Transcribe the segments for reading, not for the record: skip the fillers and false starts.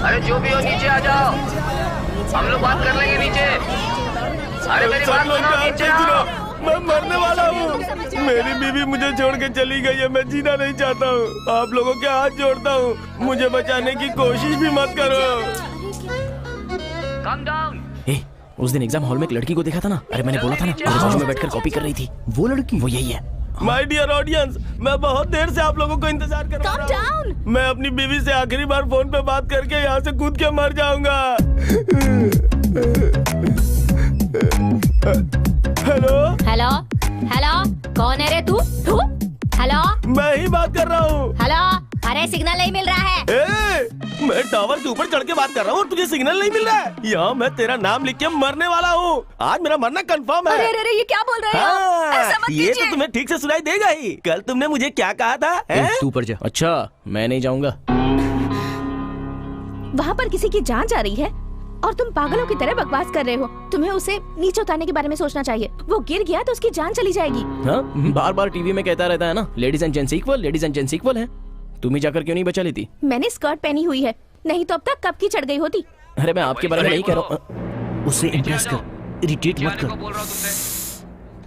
अरे जो भी हो नीचे आ जाओ, हम लोग बात कर लेंगे नीचे। अरे मेरी बात सुनो, नीचे आओ। मैं मरने वाला हूँ। मेरी बीवी मुझे छोड़ के चली गई है। मैं जीना नहीं चाहता हूँ। आप लोगों के हाथ जोड़ता हूँ, मुझे बचाने की कोशिश भी मत करो। Calm down। उस दिन एग्जाम हॉल में एक लड़की को देखा था ना। अरे मैंने बोला था ना, मेरे बाजू में बैठकर कॉपी कर रही थी। वो लड़की, वो यही है। माय डियर ऑडियंस, मैं बहुत देर से आप लोगों को इंतजार कर रहा हूँ। मैं अपनी बीवी से आखिरी बार फोन पे बात करके यहाँ से कूद के मर जाऊंगा। हेलो हेलो हेलो, कौन है रे तू? हेलो, मैं ही बात कर रहा हूँ। हेलो, अरे सिग्नल नहीं मिल रहा है। मैं टावर के ऊपर चढ़ के बात कर रहा हूँ और तुझे सिग्नल नहीं मिल रहा है। यहाँ मैं तेरा नाम लिख के मरने वाला हूँ। आज मेरा मरना कंफर्म है। अरे अरे, ये क्या बोल रहे हैं? ऐसा मत ये कीजिए। तो तुम्हें ठीक से सुनाई देगा ही। कल तुमने मुझे क्या कहा था? तू ऊपर जा। अच्छा, मैं नहीं जाऊंगा। वहाँ पर किसी की जान जा रही है और तुम पागलों की तरह बकवास कर रहे हो। तुम्हें उसे नीचे उतारने के बारे में सोचना चाहिए। वो गिर गया तो उसकी जान चली जाएगी। हाँ, बार बार टीवी में कहता रहता है ना, ladies and gents equal, ladies and gents equal है। तुम ही जाकर क्यों नहीं बचा लेती? मैंने स्कर्ट पहनी हुई है, नहीं तो अब तक कब की चढ़ गई होती। अरे मैं आपके बारे में नहीं कह रहा हूँ। उसे इम्प्रेस कर, इरिटेट मत कर।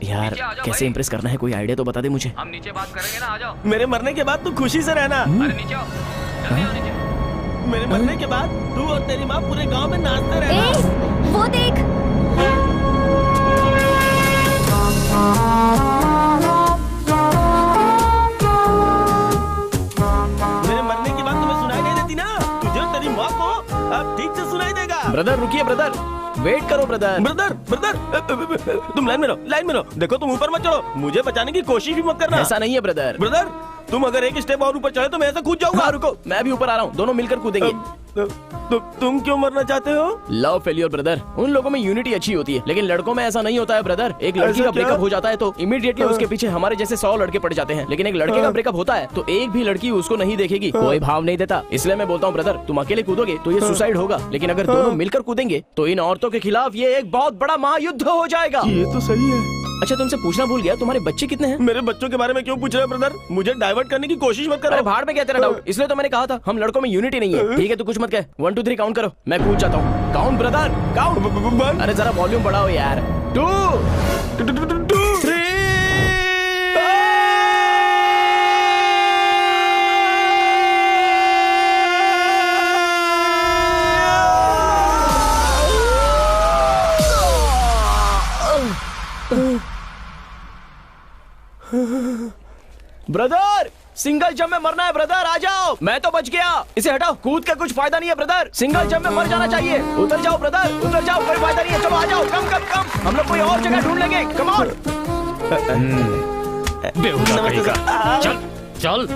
यार कैसे इम्प्रेस करना है, कोई आइडिया तो बता दे मुझे। हम नीचे बात करेंगे ना, आ जाओ। मेरे मरने के बाद तू खुशी से रहना। अरे नीचे आओ, जल्दी आओ नीचे। मेरे मरने के बाद तू और तेरी माँ पूरे गांव में नाचते रहना। वो देख, मेरे मरने के बाद तुम्हें सुनाई नहीं देती ना? तुझे और तेरी माँ को अब ठीक से सुनाई देगा। ब्रदर रुकिए, ब्रदर वेट करो। ब्रदर ब्रदर तुम लाइन में रहो, लाइन में रहो। देखो तुम ऊपर मत चढ़ो, मुझे बचाने की कोशिश भी मत करना। ऐसा नहीं है ब्रदर। ब्रदर तुम अगर एक स्टेप और ऊपर चढ़े तो मैं ऐसा कूद जाऊंगा। हाँ, रुको, मैं भी ऊपर आ रहा हूँ, दोनों मिलकर कूदेंगे। तुम क्यों मरना चाहते हो? Love failure brother. उन लोगों में यूनिटी अच्छी होती है, लेकिन लड़कों में ऐसा नहीं होता है ब्रदर। एक लड़की ऐसा का क्या? ब्रेकअप हो जाता है तो इमीडिएटली उसके पीछे हमारे जैसे 100 लड़के पड़ जाते हैं, लेकिन एक लड़के का ब्रेकअप होता है तो एक भी लड़की उसको नहीं देखेगी, कोई भाव नहीं देता। इसलिए मैं बोलता हूँ ब्रदर, तुम अकेले कूदोगे तो ये सुसाइड होगा, लेकिन अगर दोनों मिलकर कूदेंगे तो इन औरतों के खिलाफ ये एक बहुत बड़ा महायुद्ध हो जाएगा। ये तो सही है। अच्छा, तुमसे पूछना भूल गया, तुम्हारे बच्चे कितने हैं? मेरे बच्चों के बारे में क्यों पूछ रहे हो ब्रदर? मुझे डाइवर्ट करने की कोशिश मत अरे करो। भाड़ में क्या तेरा डाउट? इसलिए तो मैंने कहा था हम लड़कों में यूनिटी नहीं है। ठीक है, तू कुछ मत कह। 1 2 3 काउंट करो, मैं कूद जाता हूँ। Count brother, count. अरे जरा वॉल्यूम बढ़ाओ यार। 2 3 ब्रदर सिंगल जंप में मरना है ब्रदर, आ जाओ। मैं तो बच गया, इसे हटाओ। कूद के कुछ फायदा नहीं है ब्रदर, सिंगल जंप में मर जाना चाहिए। उतर जाओ ब्रदर, उतर जाओ, कोई फायदा नहीं है। चलो आ जाओ, कम कम कम, हम लोग कोई और जगह ढूंढ लेंगे। Come on. चल चल।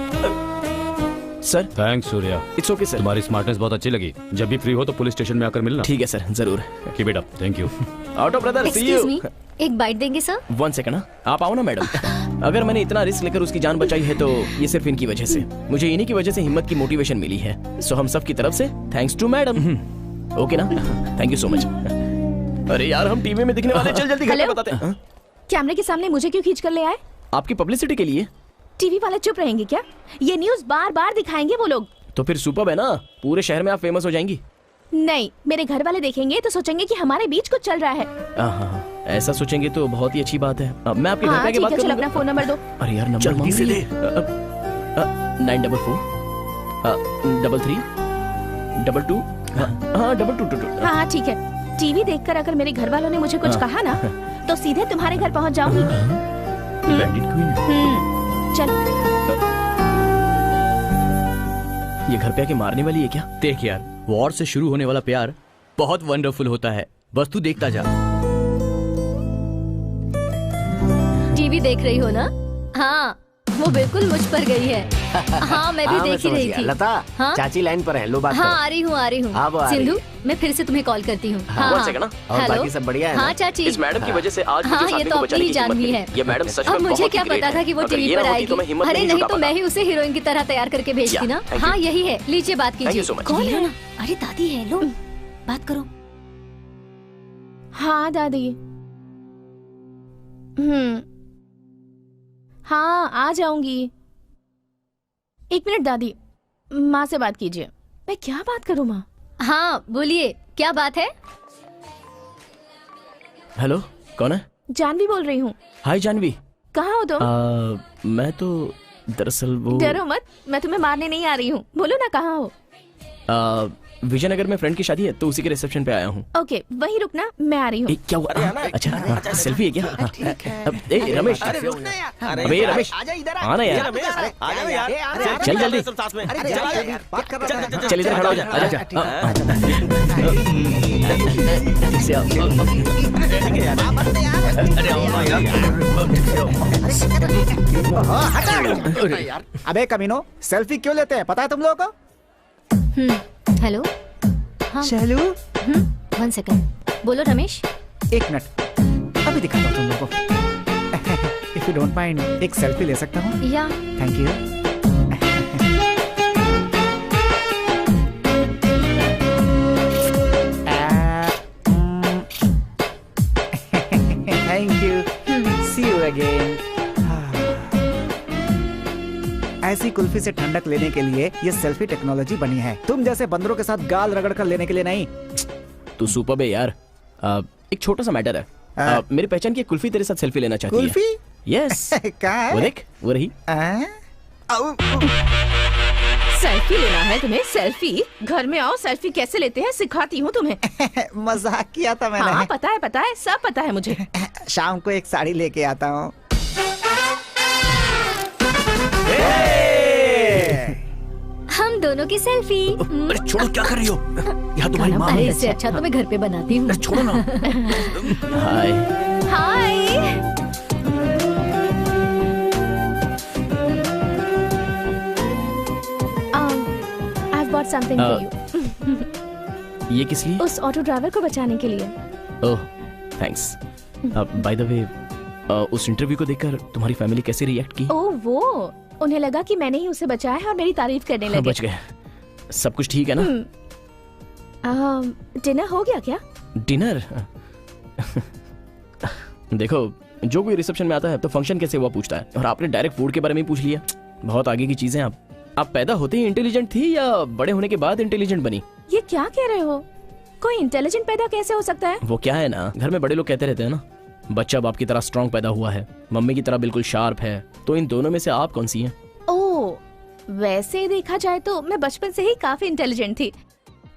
Sir thanks Surya, it's okay sir. तुम्हारी स्मार्टनेस बहुत अच्छी लगी। जब भी फ्री हो तो पुलिस स्टेशन में आकर मिलना। ठीक है सर, जरूर। Keep it up. Thank you. Auto brother, see excuse you. Me, एक बाइट देंगे सर? 1 सेकंड, आप आओ ना मैडम। अगर मैंने इतना रिस्क लेकर उसकी जान बचाई है तो ये सिर्फ इनकी वजह से। मुझे इन्हीं की वजह से हिम्मत की मोटिवेशन मिली है। सो हम सब की तरफ से थैंक्स टू मैडम। ओके ना? Thank you so much. अरे यार, हम टीवी में दिखने वाले, चल जल्दी घर पे हेलो? बताते हैं। कैमरे के सामने मुझे क्यों खींच कर ले आए? आपकी पब्लिसिटी के लिए। टीवी वाले चुप रहेंगे क्या? ये न्यूज़ बार बार दिखाएंगे वो लोग। तो फिर सुपर्ब है ना, पूरे शहर में आप फेमस हो जाएंगी। नहीं, मेरे घर वाले देखेंगे तो सोचेंगे कि हमारे बीच कुछ चल रहा है। हाँ, ऐसा सोचेंगे तो बहुत ही अच्छी बात है। मैं आपके घर हाँ पे आके ठीक बात है, चलो करूंगा। अपना फोन नंबर दो। अरे यार, नंबर जल्दी से दे। 944 33 22 हाँ 2222। हाँ हाँ ठीक है। टीवी देखकर अगर मेरे घर वालों ने मुझे कुछ कहा ना तो सीधे तुम्हारे घर पहुंच जाऊंगी। Bandit queen. चल। ये घर पे आके मारने वाली है क्या? देख यार, वॉर से शुरू होने वाला प्यार बहुत वंडरफुल होता है, बस तू देखता जा। टीवी देख रही हो ना? हाँ, वो बिल्कुल मुझ पर गई है। हाँ, मैं भी देख ही रही थी। लता, हाँ? चाची लाइन पर है, लो बात हाँ करो। आ रही हूँ, आ रही हाँ, वो हूँ। आ रही सिंधु, है। मैं फिर से तुम्हें कॉल करती हूँ। हाँ, One second, और हेलो? बाकी सब बढ़िया है ना? हाँ चाची। इस मैडम की वजह से आज हाँ, मुझे ये सामने तो को बचाने अपनी की जान हिम्मत भी मिली। है। ये मैडम सच अब में मुझे बहुत क्या ही ग्रेट पता है। था कि वो अगर टीवी ये पर ना होती आएगी। तो मैं हिम्मत अरे नहीं नहीं जुटा तो पाता। मैं ही उसे हीरोइन की तरह तैयार करके भेजती Yeah, ना। thank हाँ you. यही है, लीजिए बात Thank you कीजिए। so much. कौन है? अरे दादी है, लो बात करो। हाँ दादी। हाँ आ जाऊंगी। 1 मिनट दादी, माँ से बात कीजिए। मैं क्या बात करूँ माँ? हाँ बोलिए, क्या बात है? हेलो, कौन है? जानवी बोल रही हूँ। हाय जानवी। कहाँ हो तुम? मैं तो दरअसल वो डरो मत, मैं तुम्हें मारने नहीं आ रही हूँ। बोलो ना कहाँ हो। विजयनगर में फ्रेंड की शादी है तो उसी के रिसेप्शन पे आया हूँ। ओके, वहीं रुकना, मैं आ रही हूँ। क्या हुआ? अच्छा, सेल्फी है क्या? ए रमेश, अबे रमेश, आना यार, चल जल्दी, चल इधर खड़ा हो जा, आजा। अबे कमीनो, सेल्फी क्यों लेते हैं, पता है तुम लोगों को? हेलो। हाँ शैलू, 1 सेकंड। बोलो रमेश। 1 मिनट, अभी दिखाता हूँ तुम लोगों को। इफ यू डोंट माइंड, एक सेल्फी ले सकता हूँ? Yeah thank you. Thank you, see you again. ऐसी कुल्फी से ठंडक लेने के लिए ये सेल्फी टेक्नोलॉजी बनी है, तुम जैसे बंदरों के साथ गाल रगड़ कर लेने के लिए नहीं। तू सुपर है यार। एक छोटा सा मैटर है। मेरी पहचान की कुल्फी तेरे साथ सेल्फी लेना चाहती है। कुल्फी? यस। कहाँ है? वो देख, वो रही। सेल्फी लेना है तुम्हें? सेल्फी? घर में आओ, सेल्फी कैसे लेते हैं सिखाती हूँ तुम्हें। मजाक किया था मैंने। हाँ पता है, सब पता है मुझे। शाम को एक साड़ी लेके आता हूँ। हम दोनों की सेल्फी। अरे छोड़ो, क्या कर रही हो? यहाँ तुम्हारी माँ अरे इससे अच्छा तो मैं घर पे बनाती हूँ। छोड़ो ना। हाय। हाय। I've bought something for you. ये किस लिए? उस ऑटो ड्राइवर को बचाने के लिए। ओह, थैंक्स। बाय द वे, उस इंटरव्यू को देखकर तुम्हारी फैमिली कैसे रिएक्ट की? ओह वो, उन्हें लगा कि मैंने ही उसे बचाया है और मेरी तारीफ करने लगे। बच गए। सब कुछ ठीक है ना? डिनर हो गया क्या? डिनर? देखो, जो कोई रिसेप्शन में आता है तो फंक्शन कैसे हुआ पूछता है, और आपने डायरेक्ट फूड के बारे में ही पूछ लिया। बहुत आगे की चीजें। आप पैदा होते ही इंटेलिजेंट थी या बड़े होने के बाद इंटेलिजेंट बनी? ये क्या कह रहे हो? कोई इंटेलिजेंट पैदा कैसे हो सकता है? वो क्या है ना, घर में बड़े लोग कहते रहते हैं ना, बच्चा बाप की तरह स्ट्रांग पैदा हुआ है, मम्मी की तरह बिल्कुल शार्प है। तो इन दोनों में से आप कौन सी हैं? ओह, वैसे देखा जाए तो मैं बचपन से ही काफी इंटेलिजेंट थी।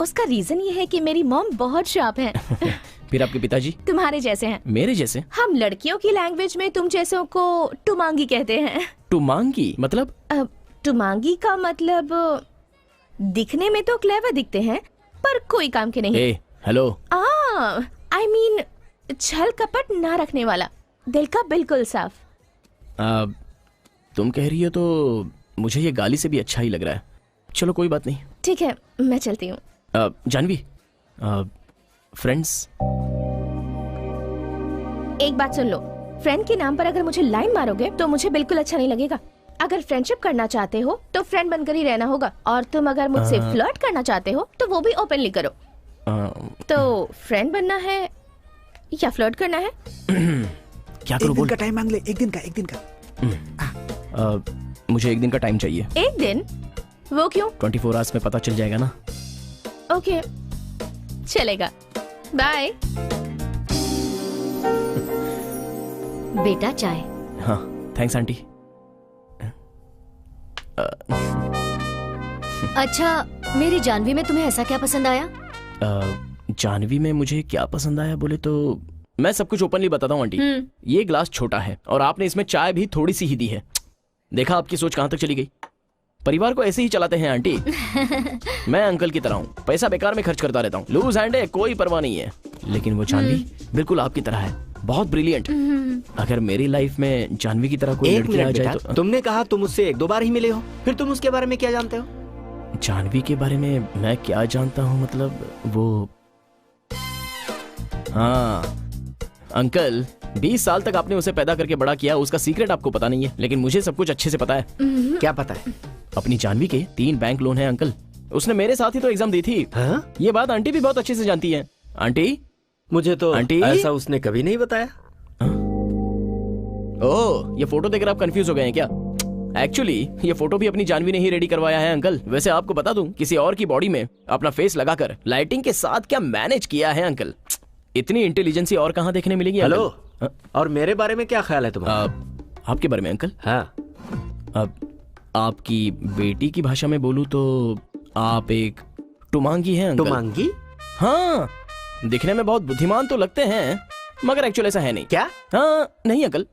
उसका रीजन ये है कि मेरी मॉम बहुत शार्प है। फिर आपके पिताजी? तुम्हारे जैसे हैं। मेरे जैसे? हम लड़कियों की लैंग्वेज में तुम जैसों को टुमांगी कहते हैं। टुमांगी मतलब? टुमांगी का मतलब दिखने में तो क्लेवर दिखते हैं पर कोई काम के नहीं। हेलो। आई मीन छल कपट ना रखने वाला, दिल का बिल्कुल साफ। तुम कह रही हो तो मुझे ये गाली से भी अच्छा ही लग रहा है। चलो कोई बात नहीं। ठीक है, मैं चलती हूँ। जानवी, फ्रेंड्स। एक बात सुन लो, फ्रेंड के नाम पर अगर मुझे लाइन मारोगे तो मुझे बिल्कुल अच्छा नहीं लगेगा। अगर फ्रेंडशिप करना चाहते हो तो फ्रेंड बनकर ही रहना होगा, और तुम अगर मुझसे फ्लर्ट करना चाहते हो तो वो भी ओपनली करो। तो फ्रेंड बनना है या फ्लर्ट करना है? क्या करूं? बोल। का टाइम मांग ले। एक दिन का। मुझे 1 दिन का टाइम चाहिए। 1 दिन? वो क्यों? 24 आवर्स में पता चल जाएगा ना। ओके, चलेगा। बाय। बेटा चाय। हाँ, थैंक्स आंटी। अच्छा, मेरी जानवी में तुम्हें ऐसा क्या पसंद आया? जानवी में मुझे क्या पसंद आया बोले तो मैं सब कुछ ओपनली बताता हूँ आंटी। ये ग्लास छोटा है और आपने इसमें चाय भी थोड़ी सी ही दी है। देखा आपकी सोच कहाँ तक चली गई। परिवार को ऐसे ही चलाते हैं आंटी। मैं अंकल की तरह हूँ, पैसा बेकार में खर्च करता रहता हूँ, लूज हैंड है, कोई परवाह नहीं है। लेकिन वो जानवी बिल्कुल आपकी तरह है, बहुत ब्रिलियंट। अगर मेरी लाइफ में जानवी की तरह कोई लड़की आ जाए तो। तुमने कहा तुम उससे 1-2 बार ही मिले हो, फिर तुम उसके बारे में क्या जानते हो? जानवी के बारे में मैं क्या जानता हूँ मतलब वो, हाँ अंकल, 20 साल तक आपने उसे पैदा करके बड़ा किया, उसका सीक्रेट आपको पता नहीं है, लेकिन मुझे सब कुछ अच्छे से पता है। क्या पता है? अपनी जानवी के 3 बैंक लोन है अंकल। उसने मेरे साथ ही तो एग्जाम दी थी। हाँ? ये बात आंटी भी बहुत अच्छे से जानती है। आंटी, मुझे तो आंटी? ऐसा उसने कभी नहीं बताया। ओह, ये फोटो देखकर आप कंफ्यूज हो गए हैं क्या? एक्चुअली ये फोटो भी अपनी जानवी ने ही रेडी करवाया है अंकल। वैसे आपको बता दूं, किसी और की बॉडी में अपना फेस लगाकर लाइटिंग के साथ क्या मैनेज किया है अंकल। इतनी इंटेलिजेंसी और कहाँ देखने मिलेगी? हेलो, और मेरे बारे में क्या ख्याल है तुम्हारा? आपके बारे में अंकल? हाँ, अब आपकी बेटी की भाषा में बोलूं तो आप एक टुमांगी हैं अंकल। टुमांगी? हाँ, दिखने में बहुत बुद्धिमान तो लगते हैं, मगर एक्चुअल ऐसा है नहीं। क्या? हाँ, नहीं अंकल,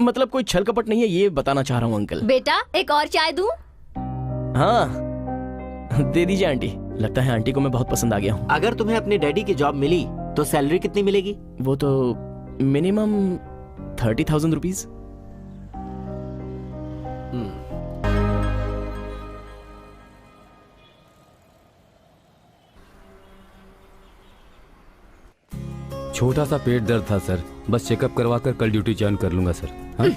मतलब कोई छल कपट नहीं है, ये बताना चाह रहा हूँ अंकल। बेटा एक और चाय दूं? हाँ, दे दीजिए आंटी। लगता है आंटी को मैं बहुत पसंद आ गया हूँ। अगर तुम्हें अपनी डैडी की जॉब मिली तो सैलरी कितनी मिलेगी? वो तो मिनिमम 30,000 रुपीज। छोटा सा पेट दर्द था सर, बस चेकअप करवा कर कल ड्यूटी ज्वाइन कर लूंगा सर। हाँ?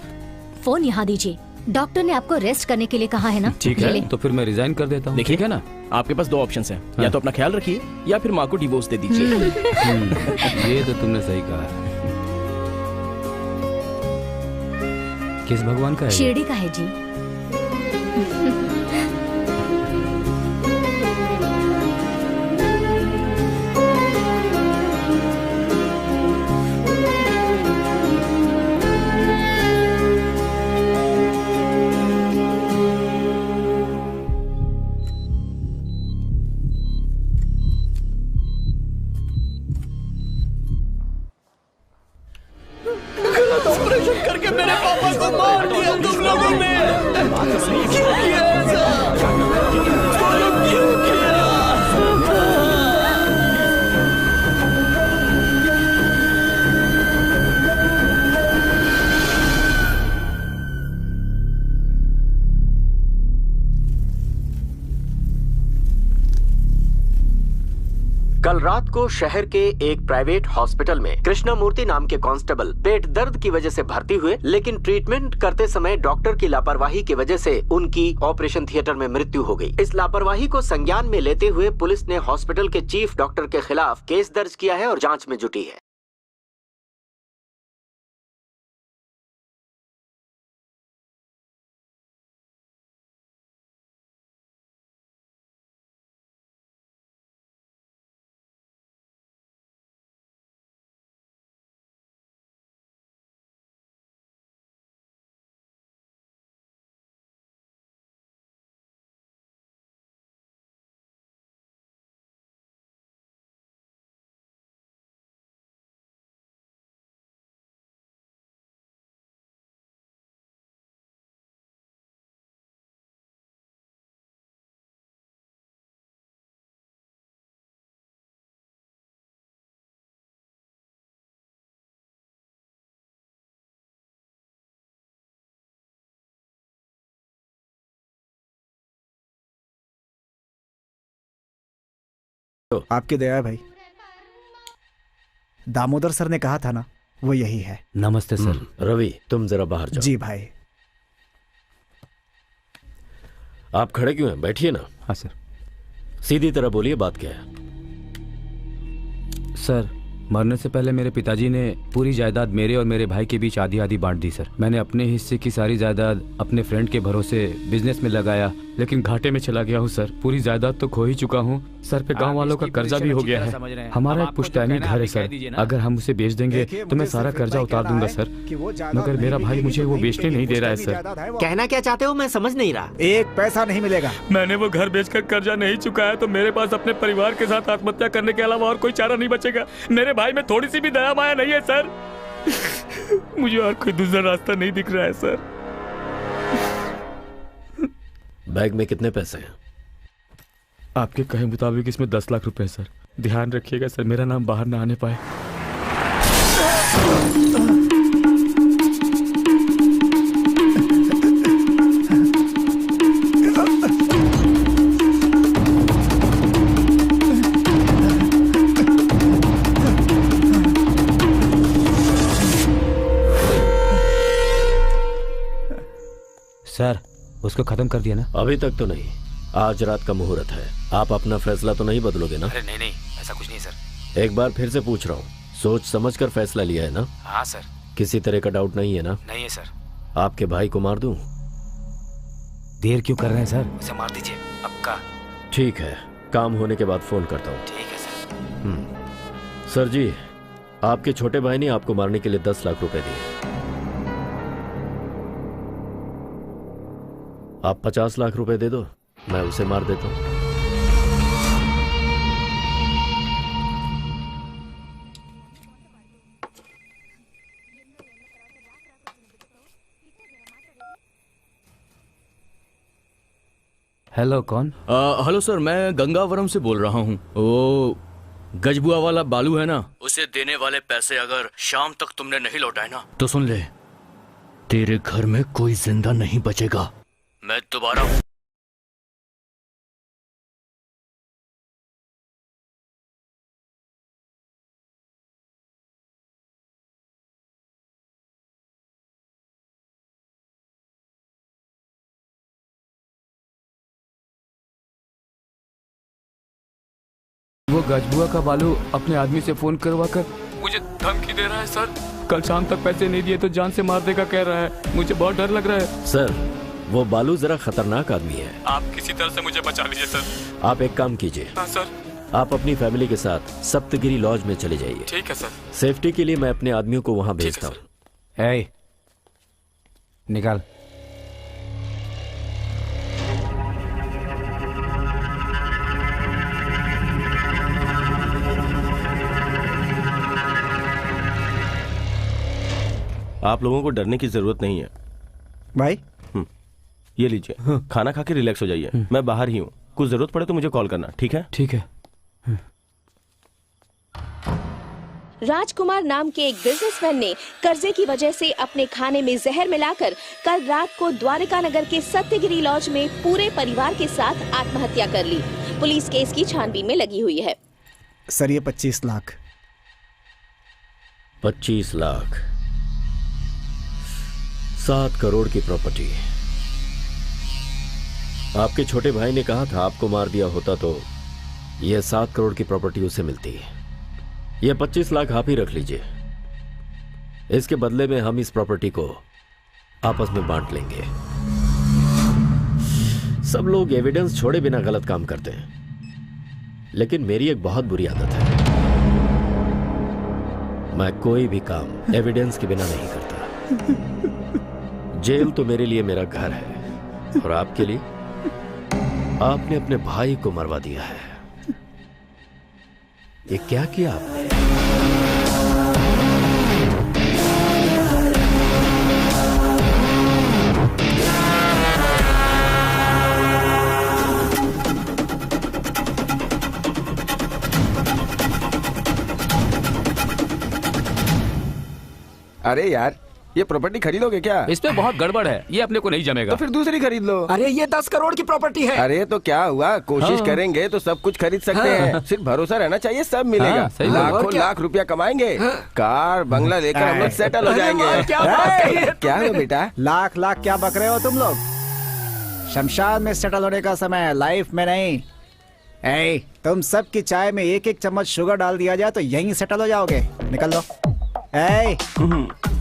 फोन यहाँ दीजिए, डॉक्टर ने आपको रेस्ट करने के लिए कहा है ना। ठीक है, तो फिर मैं रिजाइन कर देता हूँ। देखिए ठीक है ना, आपके पास 2 ऑप्शंस हैं। या तो अपना ख्याल रखिए या फिर माँ को डिवोर्स दे दीजिए। ये तो तुमने सही कहा। किस भगवान का है? शिरडी का है जी। ऑपरेशन करके मेरे पापा को मार दिया तुम लोगों ने। क्यों किया ऐसा? क्यों किया? कल रात को शहर के एक प्राइवेट हॉस्पिटल में कृष्णमूर्ति नाम के कांस्टेबल पेट दर्द की वजह से भर्ती हुए, लेकिन ट्रीटमेंट करते समय डॉक्टर की लापरवाही की वजह से उनकी ऑपरेशन थिएटर में मृत्यु हो गई। इस लापरवाही को संज्ञान में लेते हुए पुलिस ने हॉस्पिटल के चीफ डॉक्टर के खिलाफ केस दर्ज किया है और जांच में जुटी है। आपकी दया है भाई। दामोदर सर ने कहा था ना, वो यही है। नमस्ते सर। रवि, तुम जरा बाहर जाओ। जी भाई। आप खड़े क्यों हैं? बैठिए ना। हाँ सर। सीधी तरह बोलिए, बात क्या है? सर, मरने से पहले मेरे पिताजी ने पूरी जायदाद मेरे और मेरे भाई के बीच आधी आधी बांट दी सर। मैंने अपने हिस्से की सारी जायदाद अपने फ्रेंड के भरोसे बिजनेस में लगाया, लेकिन घाटे में चला गया हूँ सर। पूरी जायदाद तो खो ही चुका हूँ। सर पे गांव वालों का कर्जा भी हो गया है। हमारा एक पुश्तैनी घर है सर, अगर हम उसे बेच देंगे तो मैं सारा कर्जा उतार दूंगा सर, मगर मेरा भाई मुझे वो बेचने नहीं दे रहा है सर। कहना क्या चाहते हो, मैं समझ नहीं रहा। एक पैसा नहीं मिलेगा। मैंने वो घर बेचकर कर्जा नहीं चुकाया तो मेरे पास अपने परिवार के साथ आत्महत्या करने के अलावा और कोई चारा नहीं बचेगा। मेरे भाई में थोड़ी सी भी दया माया नहीं है सर। मुझे और कोई दूसरा रास्ता नहीं दिख रहा है सर। बैग में कितने पैसे हैं? आपके कहे मुताबिक इसमें 10 लाख रुपए सर। ध्यान रखिएगा सर, मेरा नाम बाहर ना आने पाए। सर, उसको खत्म कर दिया ना? अभी तक तो नहीं, आज रात का मुहूर्त है। आप अपना फैसला तो नहीं बदलोगे ना? अरे नहीं नहीं, ऐसा कुछ नहीं सर। एक बार फिर से पूछ रहा हूँ, सोच समझकर फैसला लिया है ना? हाँ सर। किसी तरह का डाउट नहीं है ना? नहीं है सर। आपके भाई को मार दूं? देर क्यों कर रहे हैं सर? उसे मार दीजिए पक्का। ठीक है, काम होने के बाद फोन करता हूँ। ठीक है सर। सर जी, आपके छोटे भाई ने आपको मारने के लिए 10 लाख रुपए दिए। आप 50 लाख रुपए दे दो, मैं उसे मार देता हूँ। हेलो, कौन? हेलो सर, मैं गंगावरम से बोल रहा हूँ। वो गजबुआ वाला बालू है ना, उसे देने वाले पैसे अगर शाम तक तुमने नहीं लौटाए ना तो सुन ले, तेरे घर में कोई जिंदा नहीं बचेगा। मैं दोबारा वो गजबुआ का बालू अपने आदमी से फोन करवा कर मुझे धमकी दे रहा है सर। कल शाम तक पैसे नहीं दिए तो जान से मार देगा कह रहा है। मुझे बहुत डर लग रहा है सर। वो बालू जरा खतरनाक आदमी है। आप किसी तरह से मुझे बचा लीजिए सर। आप एक काम कीजिए। हाँ सर। आप अपनी फैमिली के साथ सप्तगिरी लॉज में चले जाइए। ठीक है सर। सेफ्टी के लिए मैं अपने आदमियों को वहाँ भेजता हूँ। निकाल। आप लोगों को डरने की जरूरत नहीं है भाई। ये लीजिए, खाना खा के रिलैक्स हो जाइए। मैं बाहर ही हूँ, कुछ जरूरत पड़े तो मुझे कॉल करना, ठीक है? ठीक है। राजकुमार नाम के एक बिजनेसमैन ने कर्जे की वजह से अपने खाने में जहर मिलाकर कल रात को द्वारका नगर के सत्यगिरी लॉज में पूरे परिवार के साथ आत्महत्या कर ली। पुलिस केस की छानबीन में लगी हुई है। सर ये 25 लाख। 25 लाख, 7 करोड़ की प्रॉपर्टी। आपके छोटे भाई ने कहा था आपको मार दिया होता तो यह 7 करोड़ की प्रॉपर्टी उसे मिलती। यह 25 लाख आप ही रख लीजिए। इसके बदले में हम इस प्रॉपर्टी को आपस में बांट लेंगे। सब लोग एविडेंस छोड़े बिना गलत काम करते हैं, लेकिन मेरी एक बहुत बुरी आदत है। मैं कोई भी काम एविडेंस के बिना नहीं करता। जेल तो मेरे लिए मेरा घर है, और आपके लिए आपने अपने भाई को मरवा दिया है। ये क्या किया आपने? अरे यार, ये प्रॉपर्टी खरीदोगे क्या? इस पे बहुत गड़बड़ है, ये अपने को नहीं जमेगा। तो फिर दूसरी खरीद लो। अरे ये 10 करोड़ की प्रॉपर्टी है। अरे तो क्या हुआ, कोशिश करेंगे तो सब कुछ खरीद सकते हैं। सिर्फ भरोसा रहना चाहिए, सब मिलेगा। लाखों लाख रुपया कमाएंगे, कार बंगला लेकर हम लोग सेटल हो जाएंगे। क्या है बेटा? लाख लाख क्या बक रहे हो तुम लोग? शमशान में सेटल होने का समय है, लाइफ में नहीं। तुम सब की चाय में 1-1 चम्मच शुगर डाल दिया जाए तो यहीं सेटल हो जाओगे। निकल लो।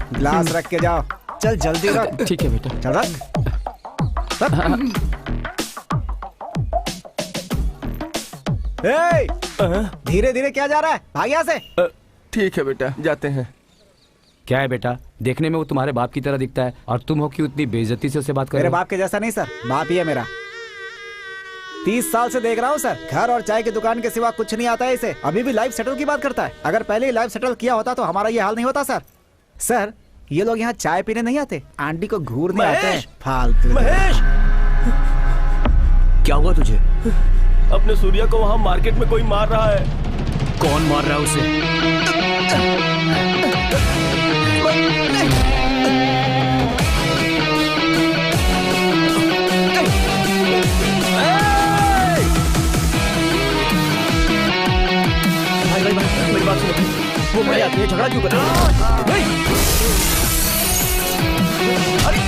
ग्लास रख के जाओ। चल जल्दी रख। ठीक है बेटा। चल रख। धीरे धीरे क्या जा रहा है, भाग यहाँ से। ठीक है बेटा, जाते हैं। क्या है बेटा, देखने में वो तुम्हारे बाप की तरह दिखता है और तुम हो कि उतनी बेइज्जती से उसे बात कर रहे मेरे हो? बाप के जैसा नहीं सर, बाप ही है मेरा। 30 साल से देख रहा हूँ सर, घर और चाय की दुकान के सिवा कुछ नहीं आता है इसे। अभी भी लाइफ सेटल की बात करता है। अगर पहले ही लाइफ सेटल किया होता तो हमारा ये हाल नहीं होता सर। सर ये लोग यहाँ चाय पीने नहीं आते, आंटी को घूरने आते हैं। फालतू। महेश, क्या हुआ तुझे? अपने सूर्या को वहाँ मार्केट में कोई मार रहा है। कौन मार रहा है उसे? भाई मेरी बात सुनो, वो बड़े आदमी है, झगड़ा क्यों कर रहे हो? अरे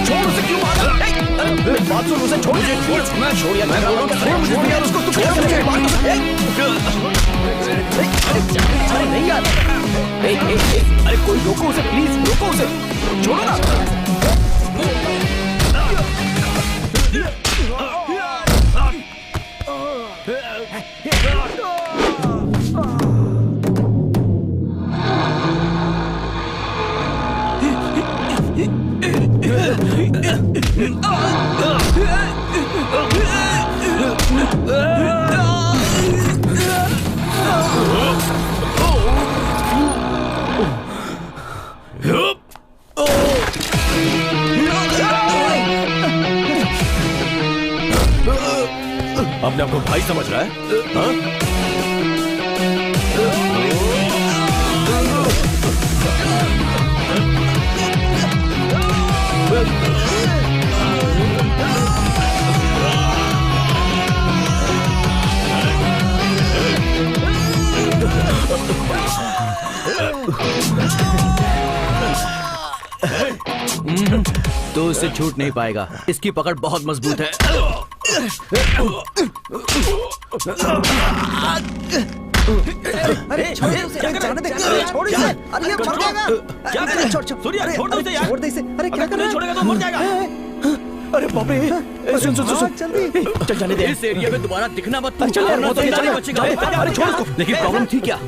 छोड़ उसे, क्यों मार रहा है? मेरी बात सुन, उसे छोड़। मैं छोड़ यार, मैं बोल रहा हूँ छोड़ यार उसको, तू छोड़ मुझे। अरे नहीं यार, अरे कोई रोको उसे, प्लीज रोको उसे, छोड़ो ना। अपने आपको भाई समझ रहा है? हाँ? तो इससे छूट नहीं पाएगा, इसकी पकड़ बहुत मजबूत है। अरे छोड़ उसे, जाने दे, छोड़ इसे, अरे ये मर जाएगा। क्या कर रहा है? सूर्या, छोड़ दो इसे यार। छोड़ दे इसे, अरे क्या कर रहा है? छोड़ेगा तो मर जाएगा। अरे बाप रे, सुन सुन सुन जल्दी चल जाने दे। इस एरिया में दोबारा दिखना मत। चल यार, बहुत नहीं चल बचेगा। अरे छोड़ इसको। लेकिन प्रॉब्लम थी क्या?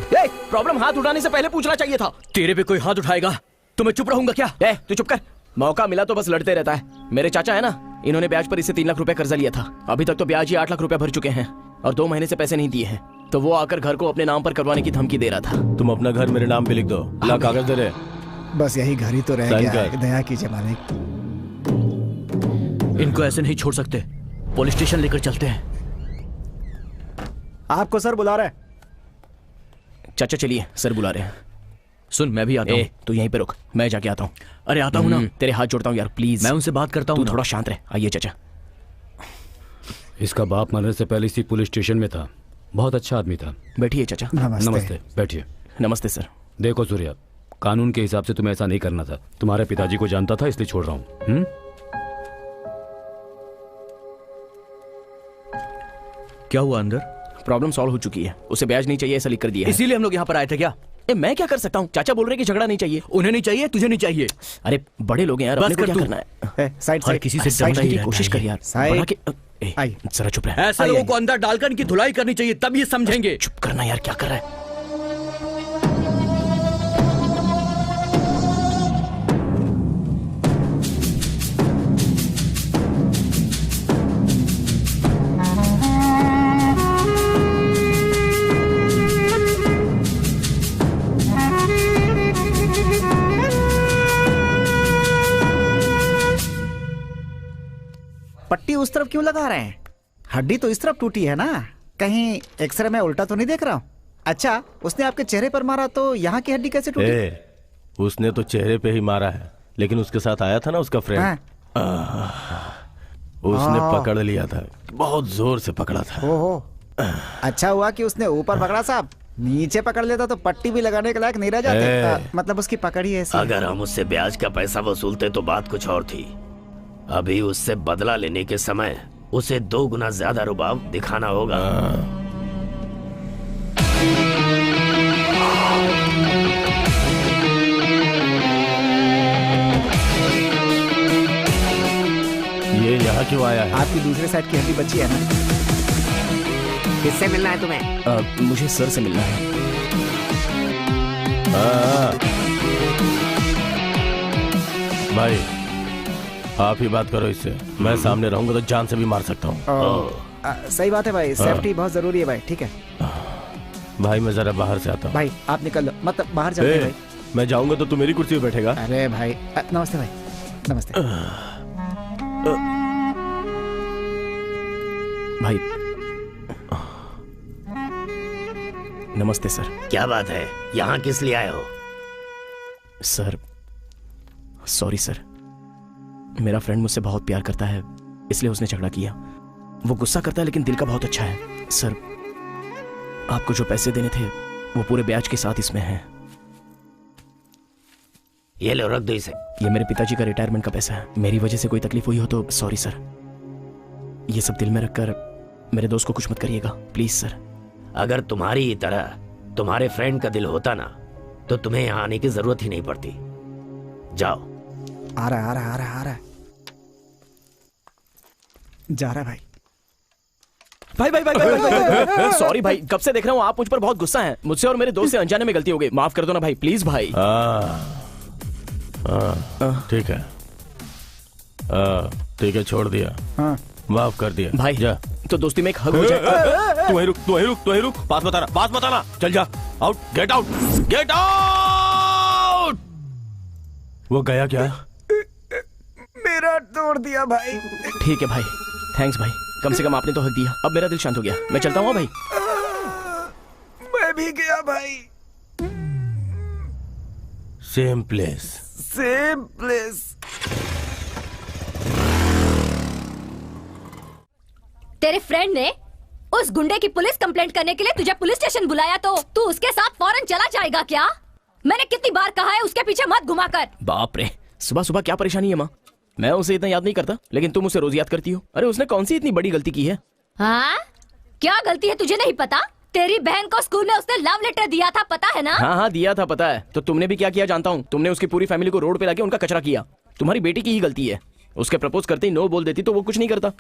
प्रॉब्लम हाथ उठाने से पहले पूछना चाहिए था। तेरे पे कोई हाथ उठाएगा तो मैं चुप रहूंगा क्या? तू चुप कर। मौका मिला तो बस लड़ते रहता है। मेरे चाचा है ना, इन्होंने ब्याज पर इससे 3 लाख रुपए कर्जा लिया था। अभी तक तो ब्याज ही 8 लाख रुपए भर चुके हैं और 2 महीने से पैसे नहीं दिए हैं। तो वो आकर घर को अपने नाम पर करवाने की धमकी दे रहा था। तुम अपना घर मेरे नाम पे लिख दो। ला कागज दे रहे। बस यही घर ही तो रह साइन गया कर। है। दया कीजिए मालिक। इनको ऐसे नहीं छोड़ सकते, पुलिस स्टेशन लेकर चलते हैं। आपको सर बुला रहा है। चाचा चलिए, सर बुला रहे हैं। सुन, मैं भी आता हूँ। तू यहीं पे रुक, मैं जाके आता हूँ। अरे आता हूँ ना। तेरे हाथ जोड़ता हूँ यार, प्लीज। मैं उनसे बात करता हूँ। तू थोड़ा शांत रहे। आइए चाचा। इसका बाप मरने से पहले इसी पुलिस स्टेशन में था। बहुत अच्छा आदमी था। बैठिए चाचा। नमस्ते। बैठिए। नमस्ते सर। देखो सूर्या, कानून के हिसाब से तुम्हें ऐसा नहीं करना था। तुम्हारे पिताजी को जानता था इसलिए छोड़ रहा हूँ। क्या हुआ अंदर? प्रॉब्लम सॉल्व हो चुकी है। उसे ब्याज नहीं चाहिए ऐसा लिख कर दिया है। इसीलिए हम लोग यहाँ पर आए थे क्या? मैं क्या कर सकता हूँ? चाचा बोल रहे कि झगड़ा नहीं चाहिए। उन्हें नहीं चाहिए, तुझे नहीं चाहिए। अरे बड़े लोग हैं यार, अपने को क्या करना है? साइड हर किसी से डरना ही की कोशिश कर यार। साइड। जरा चुप रहे। ऐसे लोगों को अंदर डालकर इनकी धुलाई करनी चाहिए, तब ये समझेंगे। चुप करना यार, क्या कर रहा है? पट्टी उस तरफ क्यों लगा रहे हैं? हड्डी तो इस तरफ टूटी है ना। कहीं एक्सरे में उल्टा तो नहीं देख रहा हूँ? अच्छा, उसने आपके चेहरे पर मारा तो यहाँ की हड्डी कैसे टूटी? उसने तो चेहरे पे ही मारा है, लेकिन उसके साथ आया था ना उसका फ्रेंड। उसने पकड़ लिया था, बहुत जोर से पकड़ा था। ओहो, अच्छा हुआ कि उसने ऊपर पकड़ा साहब। नीचे पकड़ लेता तो पट्टी भी लगाने के लायक नहीं रह जाते। मतलब उसकी पकड़ ही ऐसी। अगर हम उससे ब्याज का पैसा वसूलते तो बात कुछ और थी। अभी उससे बदला लेने के समय उसे 2 गुना ज्यादा रुबाब दिखाना होगा। ये यहाँ क्यों आया है? आपकी दूसरे साइड की हड्डी बची है ना? किससे मिलना है तुम्हें? मुझे सर से मिलना है। भाई आप ही बात करो इससे। मैं सामने रहूंगा तो जान से भी मार सकता हूँ। सही बात है भाई, सेफ्टी बहुत जरूरी है भाई। ठीक है भाई, मैं जरा बाहर से आता हूँ। भाई आप निकल लो, मतलब बाहर जाते भाई। मैं जाऊंगा तो तू मेरी कुर्सी पे बैठेगा। अरे भाई नमस्ते भाई। नमस्ते भाई। नमस्ते सर। क्या बात है, यहाँ किस लिए आए हो? सर सॉरी सर, मेरा फ्रेंड मुझसे बहुत प्यार करता है, इसलिए उसने झगड़ा किया। वो गुस्सा करता है लेकिन दिल का बहुत अच्छा है। सर आपको जो पैसे देने थे वो पूरे ब्याज के साथ इसमें हैं। ये लो, रख दो इसे। ये मेरे पिताजी का रिटायरमेंट का पैसा है। मेरी वजह से कोई तकलीफ हुई हो तो सॉरी सर। ये सब दिल में रखकर मेरे दोस्त को कुछ मत करिएगा प्लीज सर। अगर तुम्हारी ही तरह तुम्हारे फ्रेंड का दिल होता ना तो तुम्हें यहाँ आने की जरूरत ही नहीं पड़ती। जाओ। आ रहा है। जा रहा है भाई। भाई सॉरी भाई, कब से देख रहा हूँ आप मुझ पर बहुत गुस्सा हैं। मुझसे और मेरे दोस्त से अनजाने में गलती हो गई, माफ कर दो ना भाई, प्लीज भाई। ठीक है, ठीक है, छोड़ दिया, माफ कर दिया भाई। जा। तो दोस्ती में एक हग हो जाए। तू ही रुक, बात बताना, चल जा, out, get out, get out. वो गया क्या? मेरा तोड़ दिया भाई। ठीक है भाई, थैंक्स भाई, कम से कम आपने तो हक दिया। अब मेरा दिल शांत हो गया, मैं चलता हूँ भाई। मैं भी गया भाई। Same place. तेरे फ्रेंड ने उस गुंडे की पुलिस कंप्लेंट करने के लिए तुझे पुलिस स्टेशन बुलाया तो तू उसके साथ फौरन चला जाएगा क्या? मैंने कितनी बार कहा है उसके पीछे मत घुमा कर। बाप रे, सुबह सुबह क्या परेशानी है माँ? मैं उसे इतना याद नहीं करता, लेकिन तुम उसे रोज याद करती हो। अरे उसने कौन सी इतनी बड़ी गलती की है? हाँ, क्या गलती है तुझे नहीं पता? तेरी बहन को स्कूल में उसने लव लेटर दिया था, पता है ना? हाँ दिया था, पता है। तो तुमने भी क्या किया जानता हूँ, तुमने उसकी पूरी फैमिली को रोड पे लाके उनका कचरा किया। तुम्हारी बेटी की ही गलती है। उसके प्रपोज करते ही नो बोल देती तो वो कुछ नहीं करता,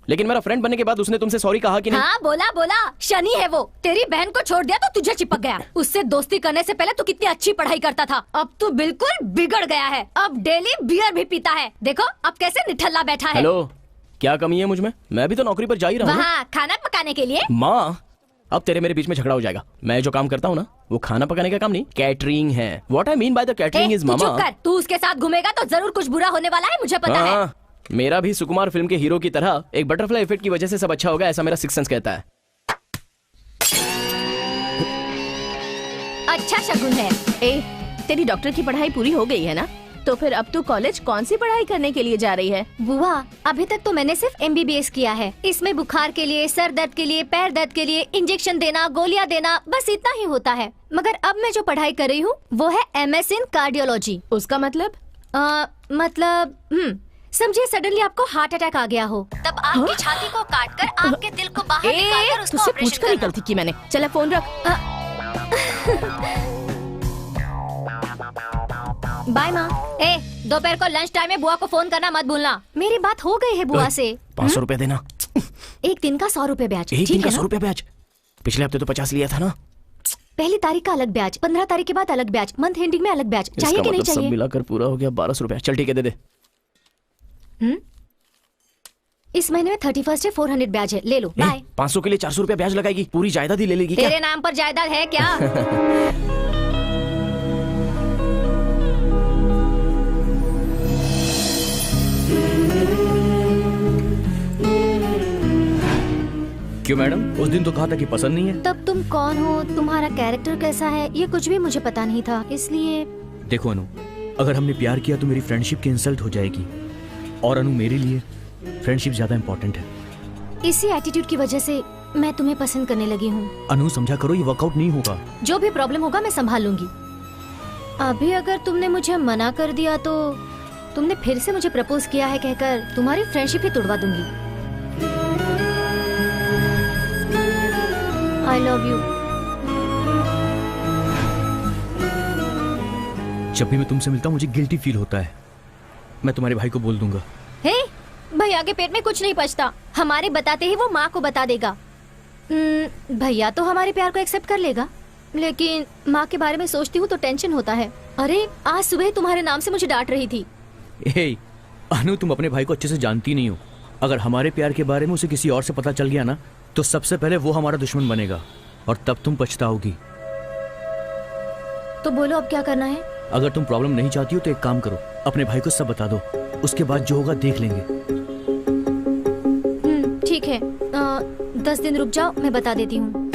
लेकिन मेरा फ्रेंड बनने के बाद उसने तुमसे सॉरी कहा कि नहीं? हाँ बोला, शनि है वो। तेरी बहन को छोड़ दिया तो तुझे चिपक गया। उससे दोस्ती करने से पहले तू कितनी अच्छी पढ़ाई करता था, अब तू बिल्कुल बिगड़ गया है। अब डेली बियर भी पीता है, देखो अब कैसे निठल्ला बैठा है। हेलो, क्या कमी है मुझ में? मैं भी तो नौकरी पर जा ही रहा हूँ। वहाँ खाना पकाने के लिए। माँ, अब तेरे मेरे बीच में झगड़ा हो जाएगा। मैं जो काम करता हूँ ना, वो खाना पकाने का काम नहीं, कैटरिंग है। What I mean by the catering is मामा। तू उसके साथ घूमेगा तो जरूर कुछ बुरा होने वाला है, मुझे पता है। मेरा भी सुकुमार फिल्म के हीरो की तरह एक बटरफ्लाई इफेक्ट की वजह से सब अच्छा होगा, ऐसा मेरा सिक्स सेंस कहता है। अच्छा शगुन है। तेरी डॉक्टर की पढ़ाई पूरी हो गई है ना? तो फिर अब तू कॉलेज कौन सी पढ़ाई करने के लिए जा रही है? बुआ, अभी तक तो मैंने सिर्फ MBBS किया है। इसमें बुखार के लिए, सर दर्द के लिए, पैर दर्द के लिए इंजेक्शन देना, गोलियां देना, बस इतना ही होता है। मगर अब मैं जो पढ़ाई कर रही हूँ वो है MS इन कार्डियोलॉजी। उसका मतलब? समझिए सडनली आपको हार्ट अटैक आ गया हो, तब आपकी छाती को काटकर आपके दिल को बाहर निकालकर उसको ऑपरेशन करना। गलती की मैंने। चला फोन रख। बाय माँ। दोपहर को लंच टाइम में बुआ को फोन करना मत भूलना। मेरी बात हो गई है बुआ से। 500 रुपए देना। एक दिन का 100 रुपए ब्याज। एक दिन का 100 रुपए ब्याज? पिछले हफ्ते तो 50 लिया था ना। पहली तारीख का अलग ब्याज, 15 तारीख के बाद अलग ब्याज, मंथ एंडिंग में अलग ब्याज। चाहिए कि नहीं चाहिए? सब मिलाकर पूरा हो गया 1200 रुपए। चल ठीक है, दे दे। इस महीने में 31 है, 400 ब्याज है, ले लो। बाय। 500 के लिए 400 रुपए ब्याज लगाएगी? पूरी जायदाद ही ले लेगी क्या? तेरे नाम पर जायदाद है क्या? क्यों मैडम, उस दिन तो कहा था कि पसंद नहीं है। तब तुम कौन हो, तुम्हारा कैरेक्टर कैसा है, ये कुछ भी मुझे पता नहीं था, इसलिए। देखो अनु, अगर हमने प्यार किया तो मेरी फ्रेंडशिप की इंसल्ट हो जाएगी, और अनु मेरे लिए फ्रेंडशिप ज्यादा इम्पोर्टेंट है। इसी एटीट्यूड की वजह से मैं तुम्हें पसंद करने लगी हूँ। अनु समझा करो, ये वर्कआउट नहीं होगा। जो भी प्रॉब्लम होगा मैं संभाल लूंगी। अभी अगर तुमने मुझे मना कर दिया तो तुमने फिर से मुझे प्रपोज किया है कहकर तुम्हारी फ्रेंडशिप ही तोड़वा दूंगी। I love you। जब भी मैं तुमसे मिलता हूँ मुझे गिल्टी फील होता है। मैं तुम्हारे भाई को बोल दूंगा। हे, भैया के पेट में कुछ नहीं पचता, हमारे बताते ही वो माँ को बता देगा। भैया तो हमारे प्यार को एक्सेप्ट कर लेगा, लेकिन माँ के बारे में सोचती हूँ तो टेंशन होता है। अरे आज सुबह तुम्हारे नाम से मुझे डांट रही थी। हे अनु, तुम अपने भाई को अच्छे से जानती नहीं हो। अगर हमारे प्यार के बारे में उसे किसी और से पता चल गया ना, तो सबसे पहले वो हमारा दुश्मन बनेगा और तब तुम पछताओगी। तो बोलो अब क्या करना है? अगर तुम प्रॉब्लम नहीं चाहती हो तो एक काम करो, अपने भाई को सब बता दो, उसके बाद जो होगा देख लेंगे। ठीक है, 10 दिन रुक जाओ, मैं बता देती हूँ।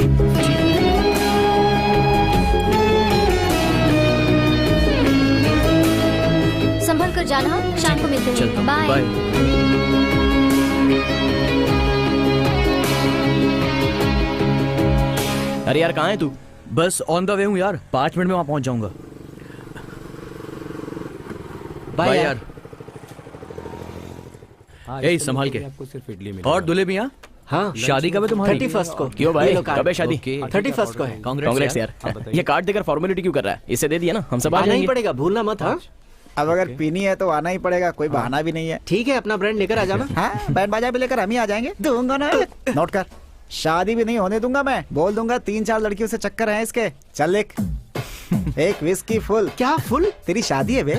संभल कर जाना, शाम को मिलते हैं। बाय। अरे यार कहाँ है तू? बस ऑन द वे हूँ यार, 5 मिनट में वहाँ पहुँच जाऊंगा। बाय यार। ए संभाल के। आपको सिर्फ इडली मिलेगी। और दूल्हे भी यहाँ? हाँ, शादी कब है तुम्हारी? 31 को। क्यों भाई, कब है शादी? 31 को है। कांग्रेस यार। ये कार्ड देकर फॉर्मेलिटी क्यों कर रहा है? इसे दे दिया ना, हम सब आ आना ही जाएंगे। पड़ेगा, भूलना मत। हाँ, अब अगर पीनी है तो आना ही पड़ेगा, कोई बहाना भी नहीं है। ठीक है, अपना ब्रांड लेकर आ जाना। हाँ, बैंड बाजा भी लेकर हम ही आ जाएंगे। दूंगा ना, नोट कर। शादी भी नहीं होने दूंगा मैं। बोल दूंगा 3-4 लड़कियों से चक्कर है इसके। चल लिख। एक विस्की फुल। क्या फुल? तेरी शादी है बे।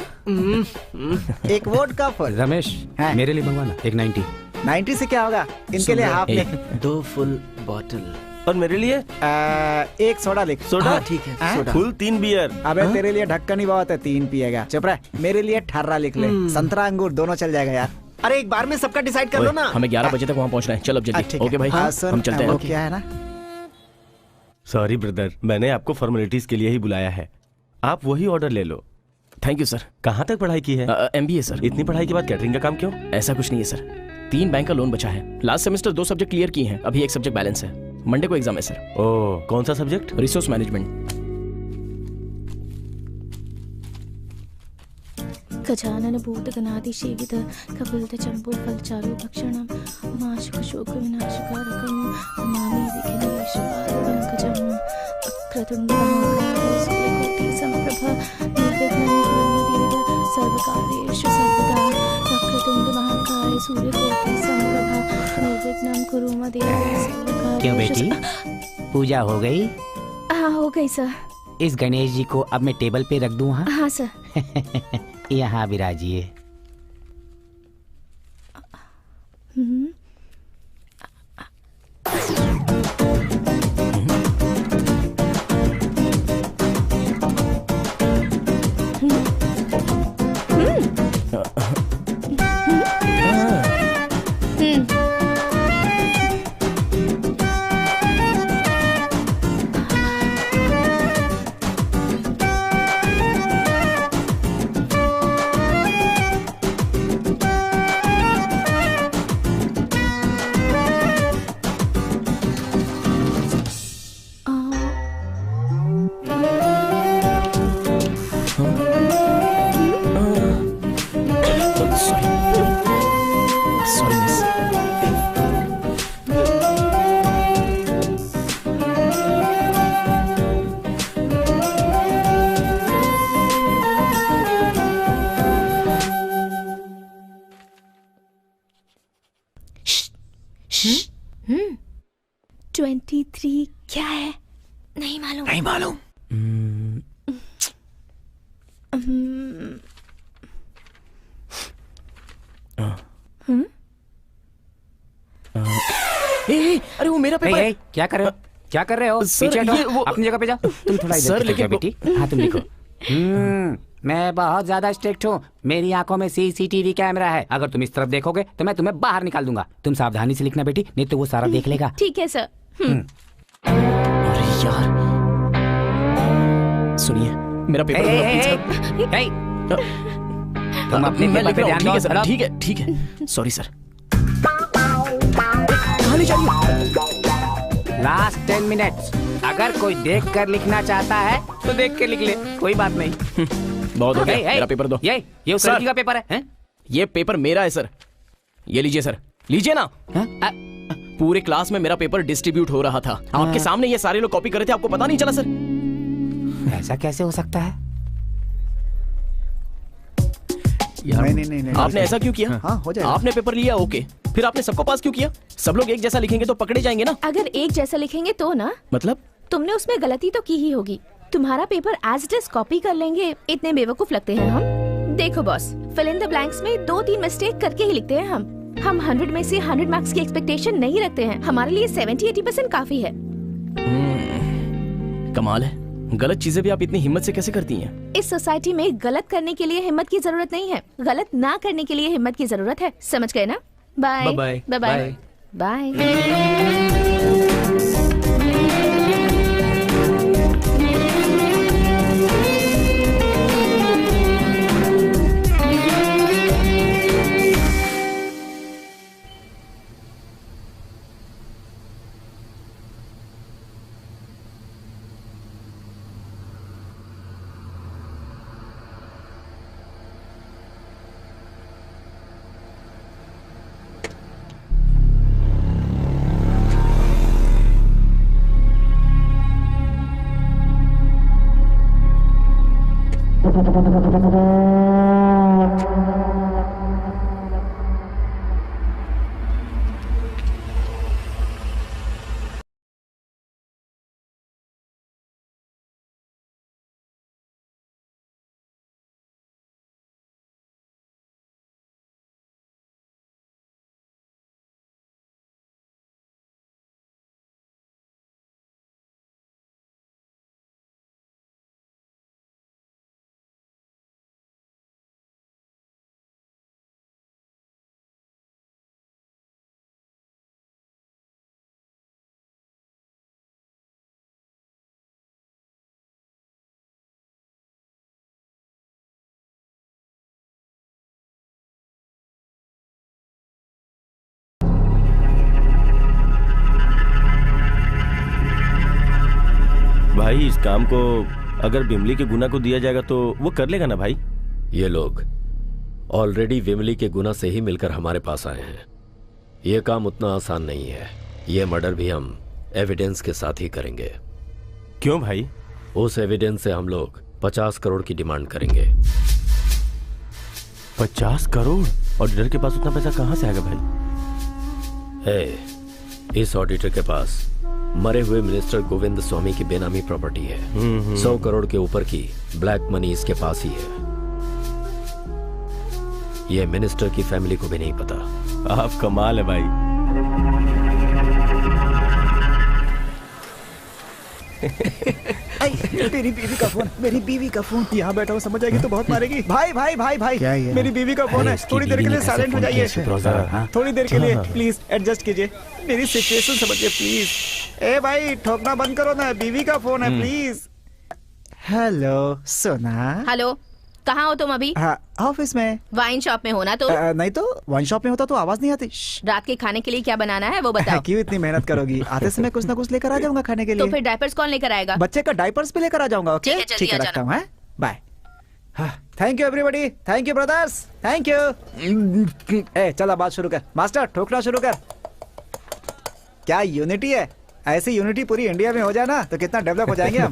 एक वोडका फुल। रमेश मेरे लिए मंगवाना एक 90। 90 से क्या होगा? इनके लिए हाफ लिख। 2 फुल बॉटल। और मेरे लिए एक सोडा लिख। सोडा? ठीक है सोडा। Full 3 beer. अबे तेरे लिए ढक्कन ही बहुत है, 3 पिएगा। चुप रह। मेरे लिए 18 लिख ले। संतरा अंगूर दोनों चल जाएगा यार। अरे एक बार में सबका डिसाइड कर लो ना। हमें 11 बजे तक वहाँ पहुँचना है। चल अब जल्दी। ओके भाई हम चलते हैं। क्या है ना? सॉरी ब्रदर, मैंने आपको फॉर्मेलिटीज के लिए ही बुलाया है। आप वही ऑर्डर ले लो। Thank you sir. कहाँ तक पढ़ाई की है? MBA sir. इतनी पढ़ाई के बाद कैटरिंग का काम क्यों? ऐसा कुछ नहीं है सर, 3 बैंक का लोन बचा है। लास्ट सेमेस्टर 2 सब्जेक्ट क्लियर किए हैं, अभी एक सब्जेक्ट बैलेंस है। मंडे को एग्जाम है सर। ओह, कौन सा सब्जेक्ट? Resource management. गजानन भूत गणादि सेवित कपिलत चंपू फलचारु भक्षणम माशक शोक विनाशकारकम नमामि विघ्नेश पारपंकजम अक्रतुंड महाकाय सूर्यकोटि समप्रभ निर्विघ्नं कुरु देव सर्वकार्येषु सर्वदा अक्रतुंड महाकाय सूर्यकोटि समप्रभ निर्विघ्नं कुरु देव सर्वकार्येषु। क्यों बेटी, पूजा हो गई? हाँ हो गई सर। इस गणेश जी को अब मैं टेबल पे रख दूं? हाँ सर। यहाँ विराजिए। क्या है? नहीं मालूम। नहीं मालूम। अरे वो मेरा पेपर। क्या कर रहे हो? क्या कर रहे हो? पीछे हटो, अपनी जगह पे जाओ। तुम थोड़ा इधर सर लिखो बेटी। हाँ तुम लिखो। मैं बहुत ज्यादा स्ट्रिक्ट हूँ। मेरी आंखों में CCTV कैमरा है। अगर तुम इस तरफ देखोगे तो मैं तुम्हें बाहर निकाल दूंगा। तुम सावधानी से लिखना बेटी, नहीं तो वो सारा देख लेगा। ठीक है सर। अरे यार, सुनिए मेरा पेपर। तुम अपने पेपर पे ध्यान दो। ठीक है ठीक है, सॉरी सर। कहाँ ले जाइए? Last 10 minutes. अगर कोई देख कर लिखना चाहता है तो देख के लिख ले, कोई बात नहीं। बहुत हो गया, मेरा पेपर दो। ये उस लड़की का पेपर है? ये पेपर मेरा है सर। ये लीजिए सर, लीजिए ना। पूरे क्लास में मेरा पेपर डिस्ट्रीब्यूट हो रहा था, आपके सामने ये सारे लोग कॉपी कर रहे थे, आपको पता नहीं चला सर? ऐसा कैसे हो सकता है? नहीं, आपने ऐसा क्यों किया? हाँ, हो जाएगा। आपने पेपर लिया, ओके, फिर आपने सबको पास क्यों किया? सब लोग एक जैसा लिखेंगे तो पकड़े जाएंगे ना। अगर एक जैसा लिखेंगे तो ना। मतलब? तुमने उसमें गलती तो की ही होगी। तुम्हारा paper as it is copy कर लेंगे, इतने बेवकूफ लगते हैं हम। देखो boss, fill in the blanks में 2-3 मिस्टेक करके ही लिखते हैं हम 100 में से 100 मार्क्स की एक्सपेक्टेशन नहीं रखते हैं। हमारे लिए 70-80% काफी है। कमाल है, गलत चीजें भी आप इतनी हिम्मत से कैसे करती हैं? इस सोसाइटी में गलत करने के लिए हिम्मत की जरूरत नहीं है, गलत ना करने के लिए हिम्मत की जरूरत है। समझ गए ना? Bye bye bye bye. भाई इस काम को अगर बिमली के गुना को दिया जाएगा तो वो कर लेगा ना भाई? ये लोग ऑलरेडी विमली के गुना से ही मिलकर हमारे पास आए हैं। ये काम उतना आसान नहीं है। ये मर्डर भी हम एविडेंस के साथ ही करेंगे। क्यों भाई? उस एविडेंस से हम लोग 50 करोड़ की डिमांड करेंगे। 50 करोड़? ऑडिटर के पास उतना पैसा कहाँ से आएगा भाई? इस ऑडिटर के पास मरे हुए मिनिस्टर गोविंद स्वामी की बेनामी प्रॉपर्टी है। 100 करोड़ के ऊपर की ब्लैक मनी इसके पास ही है। यह मिनिस्टर की फैमिली को भी नहीं पता। आप कमाल है भाई। मेरी बीवी का फोन, मेरी बीवी का फोन। यहाँ बैठा हूँ, समझ आएगी तो बहुत मारेगी। भाई भाई भाई भाई, मेरी बीवी का फोन है। थोड़ी देर के लिए साइलेंट हो जाइए। थोड़ी देर के लिए प्लीज एडजस्ट कीजिए। मेरी सिचुएशन समझिए प्लीज। ए भाई ठोकना बंद करो ना, बीवी का फोन है प्लीज। हेलो सोना। हेलो, कहाँ हो तुम अभी? हाँ, ऑफिस में। वाइन शॉप में हो ना? तो नहीं तो वाइन शॉप में होता तो आवाज नहीं आती। रात के खाने के लिए क्या बनाना है वो बताओ। क्यों इतनी मेहनत करोगी? आते समय कुछ ना कुछ लेकर आ जाऊंगा खाने के लिए। तो फिर डायपर्स कौन लेकर आएगा? बच्चे का डायपर्स भी लेकर आ जाऊंगा। ओके ठीक है, रखता हूँ। Bye. Thank you everybody. Thank you brothers. Thank you. ए चला बात शुरू कर। मास्टर ठोकना शुरू कर। क्या यूनिटी है? ऐसी यूनिटी पूरी इंडिया में हो जाए ना तो कितना डेवलप हो जाएंगे हम।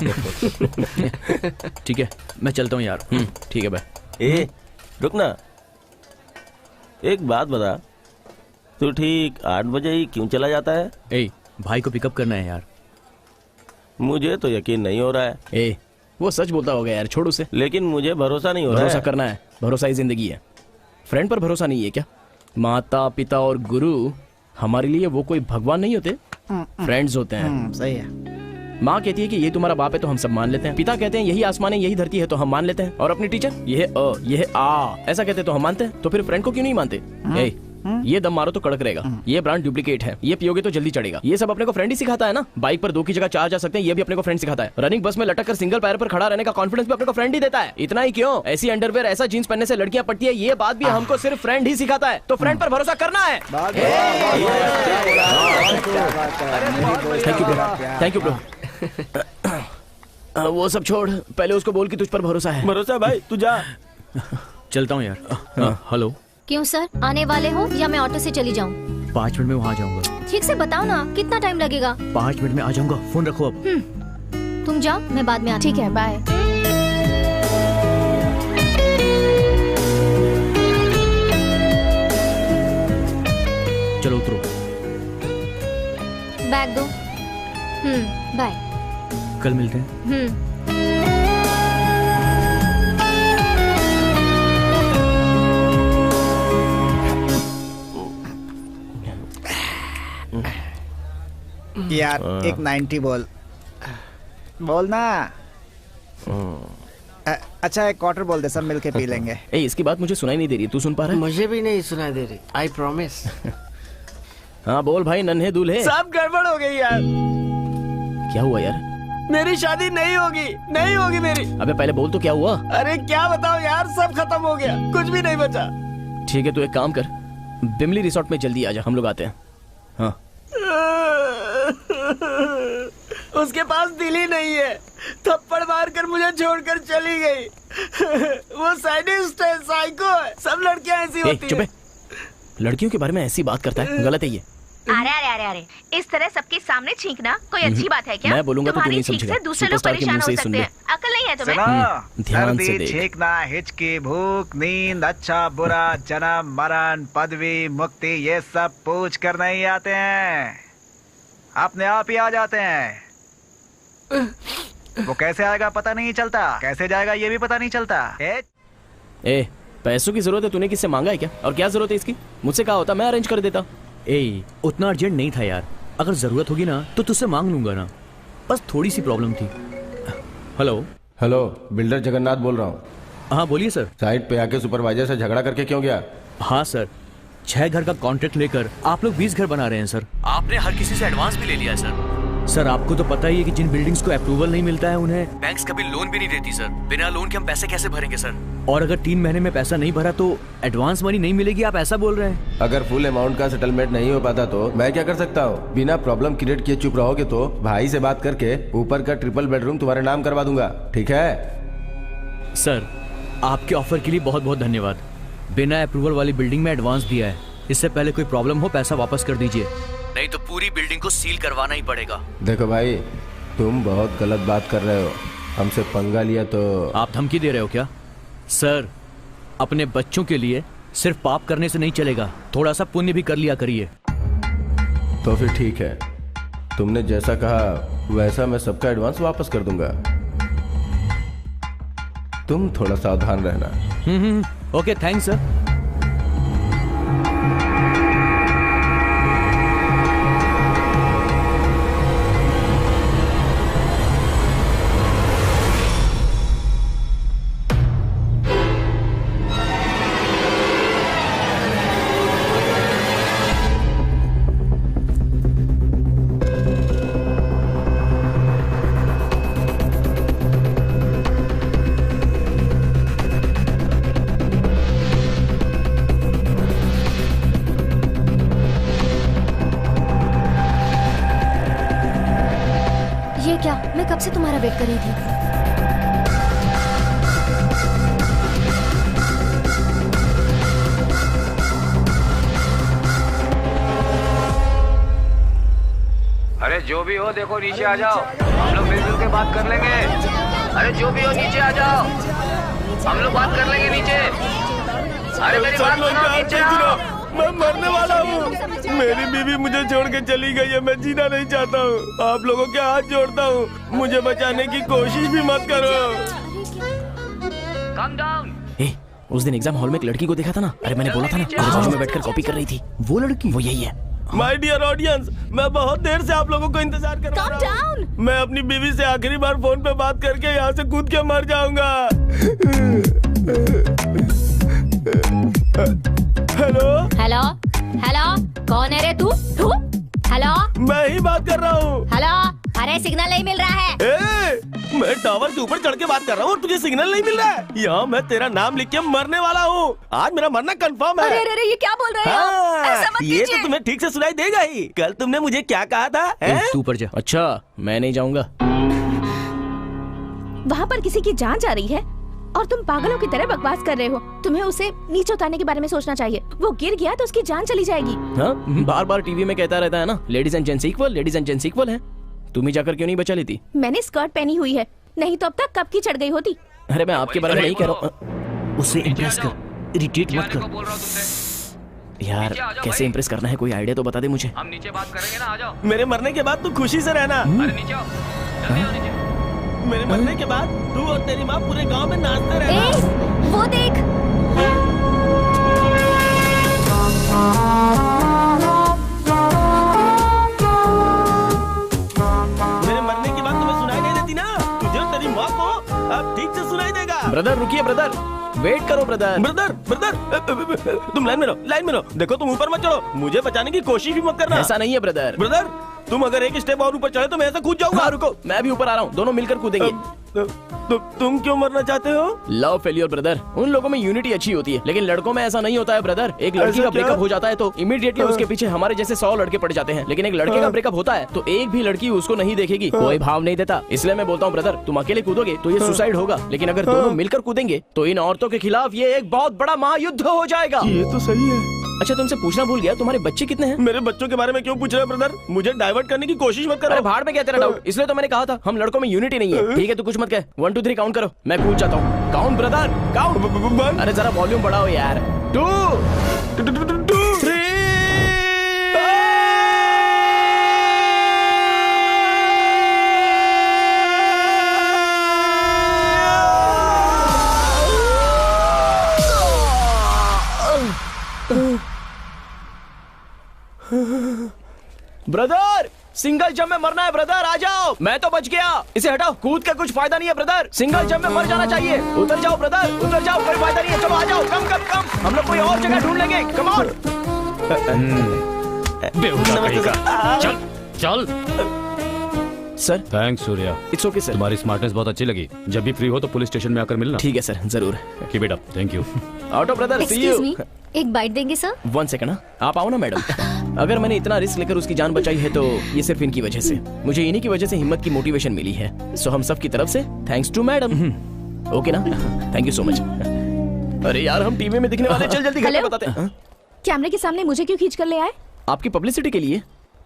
ठीक है, मैं चलता हूँ यार। ठीक है भाई। ए रुक ना, एक बात बता, तू ठीक 8 बजे ही क्यों चला जाता है? ए भाई को पिकअप करना है यार। मुझे तो यकीन नहीं हो रहा है। ए वो सच बोलता होगा यार, छोड़ उसे। लेकिन मुझे भरोसा नहीं हो रहा है। भरोसा करना है, भरोसा ही जिंदगी है। फ्रेंड पर भरोसा नहीं है क्या? माता पिता और गुरु हमारे लिए वो कोई भगवान नहीं होते, फ्रेंड्स होते हैं। सही है। माँ कहती है कि ये तुम्हारा बाप है तो हम सब मान लेते हैं। पिता कहते हैं यही आसमान है, यही धरती है तो हम मान लेते हैं। और अपनी टीचर ये अ ये आ ऐसा कहते हैं तो हम मानते हैं। तो फिर फ्रेंड को क्यों नहीं मानते? ये दम मारो तो कड़क रहेगा, ये ब्रांड डुप्लीकेट है, ये पियोगे तो जल्दी चढ़ेगा। ये सब अपने को फ्रेंड ही सिखाता है ना। बाइक पर 2 की जगह 4 जा सकते हैं, ये भी अपने को फ्रेंड सिखाता है। रनिंग बस में लटक कर सिंगल पैर पर खड़ा रहने का कॉन्फिडेंस भी अपने को फ्रेंड ही देता है। इतना ही क्यों, ऐसी अंडरवेयर ऐसा जींस पहनने से लड़कियां पटती है, ये बात भी हमको सिर्फ फ्रेंड ही सिखाता है। तो फ्रेंड पर भरोसा करना है। Thank you bro. वो सब छोड़, पहले उसको बोल कि तुझ पर भरोसा है। भरोसा भाई, तू जा। चलता हूँ यार। हेलो। क्यों सर, आने वाले हो या मैं ऑटो से चली जाऊँ? 5 मिनट में वहाँ जाऊंगा। ठीक से बताओ ना, कितना टाइम लगेगा? 5 मिनट में आ जाऊंगा, फोन रखो अब। तुम जाओ, मैं बाद में आती हूँ। ठीक है, बाय। चलो उतरो। बैग दो। बाय। कल मिलते हैं। यार एक 90 बोल ना। अच्छा एक क्वार्टर बोल दे, सब मिलके पी लेंगे। ए इसकी बात मुझे सुनाई नहीं दे रही, तू सुन पा रहा है? मुझे भी नहीं सुनाई दे रही। I promise. हाँ बोल भाई नन्हे दूल्हे। सब गड़बड़ हो गई यार। क्या हुआ यार? मेरी शादी नहीं होगी मेरी। अबे पहले बोल तो क्या हुआ? अरे क्या बताओ यार, सब खत्म हो गया, कुछ भी नहीं बचा। ठीक है, तू एक काम कर, बिमली रिसोर्ट में जल्दी आ जा, हम लोग आते हैं। हाँ। उसके पास दिल ही नहीं है, थप्पड़ मारकर मुझे छोड़कर चली गई। वो साइडिस्ट है, साइको है, सब लड़कियां ऐसी होती हैं। चुप है, लड़कियों के बारे में ऐसी बात करता है, गलत है ये। अरे इस तरह सबके सामने छींकना कोई अच्छी बात है क्या? मैं बोलूंगा तो तू नहीं समझेगा। दूसरे लोग परेशान हो सकते हैं। अकल नहीं है तुम्हें? ध्यान से देख। छींकना, हिचकी, भूख, नींद, अच्छा बुरा, जन्म मरण, पदवी, मुक्ति, ये सब पूछ कर नहीं आते हैं, अपने आप ही आ जाते हैं। वो कैसे आएगा पता नहीं चलता, कैसे जाएगा ये भी पता नहीं चलता। ए पैसों की जरूरत है, तूने किससे मांगा है क्या? और क्या जरूरत है इसकी? मुझसे कहा होता मैं अरेंज कर देता। ए उतना अर्जेंट नहीं था यार, अगर जरूरत होगी ना तो तुझसे मांग लूंगा ना, बस थोड़ी सी प्रॉब्लम थी। हेलो बिल्डर जगन्नाथ बोल रहा हूँ। हाँ बोलिए सर। साइट पे आके सुपरवाइजर से झगड़ा करके क्यों गया? हाँ सर, 6 घर का कॉन्ट्रैक्ट लेकर आप लोग 20 घर बना रहे हैं सर। आपने हर किसी से एडवांस भी ले लिया है सर। सर आपको तो पता ही है कि जिन बिल्डिंग्स को अप्रूवल नहीं मिलता है उन्हें बैंक्स कभी लोन भी नहीं देती सर। बिना लोन के हम पैसे कैसे भरेंगे सर? और अगर 3 महीने में पैसा नहीं भरा तो एडवांस मनी नहीं मिलेगी, आप ऐसा बोल रहे हैं? अगर फुल अमाउंट का सेटलमेंट नहीं हो पाता तो मैं क्या कर सकता हूँ? बिना प्रॉब्लम क्रिएट किए चुप रहोगे तो भाई से बात करके ऊपर का ट्रिपल बेडरूम तुम्हारे नाम करवा दूंगा, ठीक है? सर आपके ऑफर के लिए बहुत बहुत धन्यवाद। बिना अप्रूवल वाली बिल्डिंग में एडवांस दिया है, इससे पहले कोई प्रॉब्लम हो पैसा वापस कर दीजिए, नहीं तो पूरी बिल्डिंग को सील करवाना ही पड़ेगा। देखो भाई, तुम बहुत गलत बात कर रहे हो। हमसे पंगा लिया तो आप धमकी दे रहे हो क्या? सर अपने बच्चों के लिए सिर्फ पाप करने से नहीं चलेगा, थोड़ा सा पुण्य भी कर लिया करिए। तो फिर ठीक है, तुमने जैसा कहा वैसा मैं सबका एडवांस वापस कर दूंगा। तुम थोड़ा सावधान रहना। Okay thanks sir. कब से तुम्हारा वेट कर रही थी। अरे जो भी हो देखो नीचे आ जाओ, हम लोग मिलजुल के बात कर लेंगे। अरे जो भी हो नीचे आ जाओ, हम लोग बात कर लेंगे नीचे। अरे मेरी बात सुनो, नीचे आओ। मैं मरने वाला हूँ। मेरी बीवी मुझे छोड़ के चली गई है, मैं जीना नहीं चाहता हूँ। आप लोगों के हाथ जोड़ता हूँ, मुझे बचाने की कोशिश भी मत करो। Calm down। उस दिन एग्जाम हॉल में एक लड़की को देखा था ना? अरे मैंने बोला था ना, मेरे बाजू में बैठकर कॉपी कर रही थी। वो लड़की, वो यही है। माय डियर ऑडियंस, मैं बहुत देर से आप लोगों को इंतजार कर रहा हूँ। मैं अपनी बीवी से आखिरी बार फोन पे बात करके यहाँ से कूद के मर जाऊंगा। हेलो हेलो हेलो, कौन है रे तू? हेलो, मैं ही बात कर रहा हूँ। हेलो, अरे सिग्नल नहीं मिल रहा है। मैं टावर के ऊपर चढ़ के बात कर रहा हूँ और तुझे सिग्नल नहीं मिल रहा है। यहाँ मैं तेरा नाम लिख के मरने वाला हूँ। आज मेरा मरना कंफर्म है। अरे अरे, ये क्या बोल रहे हो? ऐसा मत ये कीजिए। तो तुम्हें ठीक से सुनाई देगा ही। कल तुमने मुझे क्या कहा था? तू ऊपर जा। अच्छा, मैं नहीं जाऊंगा। वहाँ पर किसी की जान जा रही है और तुम पागलों की तरह बकवास कर रहे हो। तुम्हें उसे नीचे उतारने के बारे में सोचना चाहिए। वो गिर गया तो उसकी जान चली जाएगी। हाँ, बार बार टीवी में कहता रहता है ना, ladies and gents equal, ladies and gents equal है। तुम ही जाकर क्यों नहीं बचा लेती? मैंने स्कर्ट पहनी हुई है, नहीं तो अब तक कब की चढ़ गई होती। अरे मैं आपके बारे में नहीं कह रहा हूँ। उसे इम्प्रेस कर, इरिटेट मत कर। यार कैसे इम्प्रेस करना है, कोई आइडिया तो बता दे मुझे। हम नीचे बात करेंगे ना, आ जाओ। मेरे मरने के बाद तू खुशी से रहना। अरे नीचे आओ, जल्दी आओ नीचे। मेरे मरने के बाद तू और तेरी माँ पूरे गांव में नाचते रहना। वो देख, मेरे मरने के बाद तुम्हें सुनाई नहीं देती ना? तुझे और तेरी माँ को अब ठीक से सुनाई देगा। ब्रदर रुकिए, ब्रदर वेट करो। ब्रदर ब्रदर ब्रदर, तुम लाइन में रहो, लाइन में रहो। देखो तुम ऊपर मत चढ़ो, मुझे बचाने की कोशिश भी मत करना। ऐसा नहीं है ब्रदर। ब्रदर तुम अगर एक स्टेप और ऊपर चढ़े तो मैं ऐसा कूद जाऊंगा। हाँ, रुको, मैं भी ऊपर आ रहा हूँ, दोनों मिलकर कूदेंगे। तुम क्यों मरना चाहते हो? Love failure brother. उन लोगों में यूनिटी अच्छी होती है, लेकिन लड़कों में ऐसा नहीं होता है ब्रदर। एक लड़की का ब्रेकअप हो जाता है तो इमीडिएटली उसके पीछे हमारे जैसे 100 लड़के पड़ जाते हैं, लेकिन एक लड़के का ब्रेकअप होता है तो एक भी लड़की उसको नहीं देखेगी, कोई भाव नहीं देता। इसलिए मैं बोलता हूँ ब्रदर, तुम अकेले कूदोगे तो ये सुसाइड होगा, लेकिन अगर दोनों मिलकर कूदेंगे तो इन औरतों के खिलाफ ये एक बहुत बड़ा महायुद्ध हो जाएगा। ये तो सही है। अच्छा तुमसे पूछना भूल गया, तुम्हारे बच्चे कितने हैं? मेरे बच्चों के बारे में क्यों पूछ रहे हो ब्रदर? मुझे डाइवर्ट करने की कोशिश मत करो। अरे भाड़ में क्या तेरा डाउट? इसलिए तो मैंने कहा था हम लड़कों में यूनिटी नहीं है। ठीक है, तू कुछ मत कह। 1 2 3 काउंट करो, मैं कूद जाता हूँ। Count brother, count. अरे जरा वॉल्यूम बढ़ाओ यार। 2 3। ब्रदर सिंगल जंप में मरना है ब्रदर, आ जाओ। मैं तो बच गया, इसे हटाओ। कूद के कुछ फायदा नहीं है ब्रदर, सिंगल जंप में मर जाना चाहिए। उतर जाओ ब्रदर, उतर जाओ, कोई फायदा नहीं है। चलो आ जाओ, कम हम लोग कोई और जगह ढूंढ लेंगे। Come on. बेवकूफ कहीं का। चल चल। Sir thanks Surya. It's okay sir. तुम्हारी स्मार्टनेस बहुत अच्छी लगी। जब भी फ्री हो तो पुलिस स्टेशन में आकर मिलना। ठीक है सर, जरूर। Keep it up. Thank you. Auto brother, see excuse you. Me, एक बाइट देंगे सर? 1 सेकंड, आप आओ ना मैडम। अगर मैंने इतना रिस्क लेकर उसकी जान बचाई है तो ये सिर्फ इनकी वजह से। मुझे इन्हीं की वजह से हिम्मत की मोटिवेशन मिली है। सो हम सब की तरफ से थैंक्स टू मैडम। ओके ना? Thank you so much. अरे यार, हम टीवी में दिखने वाले। चल जल्दी घर पे बताते हैं। कैमरे के सामने मुझे क्यों खींच कर ले आए? आपकी पब्लिसिटी के लिए।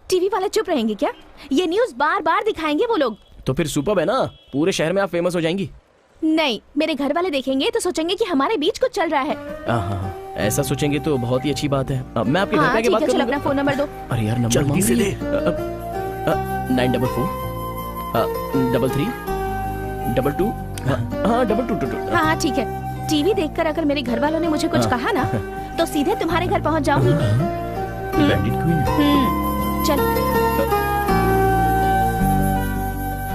टीवी वाले चुप रहेंगे क्या? ये न्यूज़ बार बार दिखाएंगे वो लोग। तो फिर सुपर्ब है ना, पूरे शहर में आप फेमस हो जाएंगी। नहीं, मेरे घर वाले देखेंगे तो सोचेंगे कि हमारे बीच कुछ चल रहा है। हाँ, ऐसा सोचेंगे तो बहुत ही अच्छी बात है। मैं आपके घर पे आके बात चल करूंगा। अपना फोन नंबर दो। अरे यार, नंबर जल्दी से दे। 944 33 22 हाँ 2222। हाँ ठीक है। टीवी देखकर अगर मेरे घर वालों ने मुझे कुछ कहा ना तो सीधे तुम्हारे घर पहुंच जाऊंगी। चल।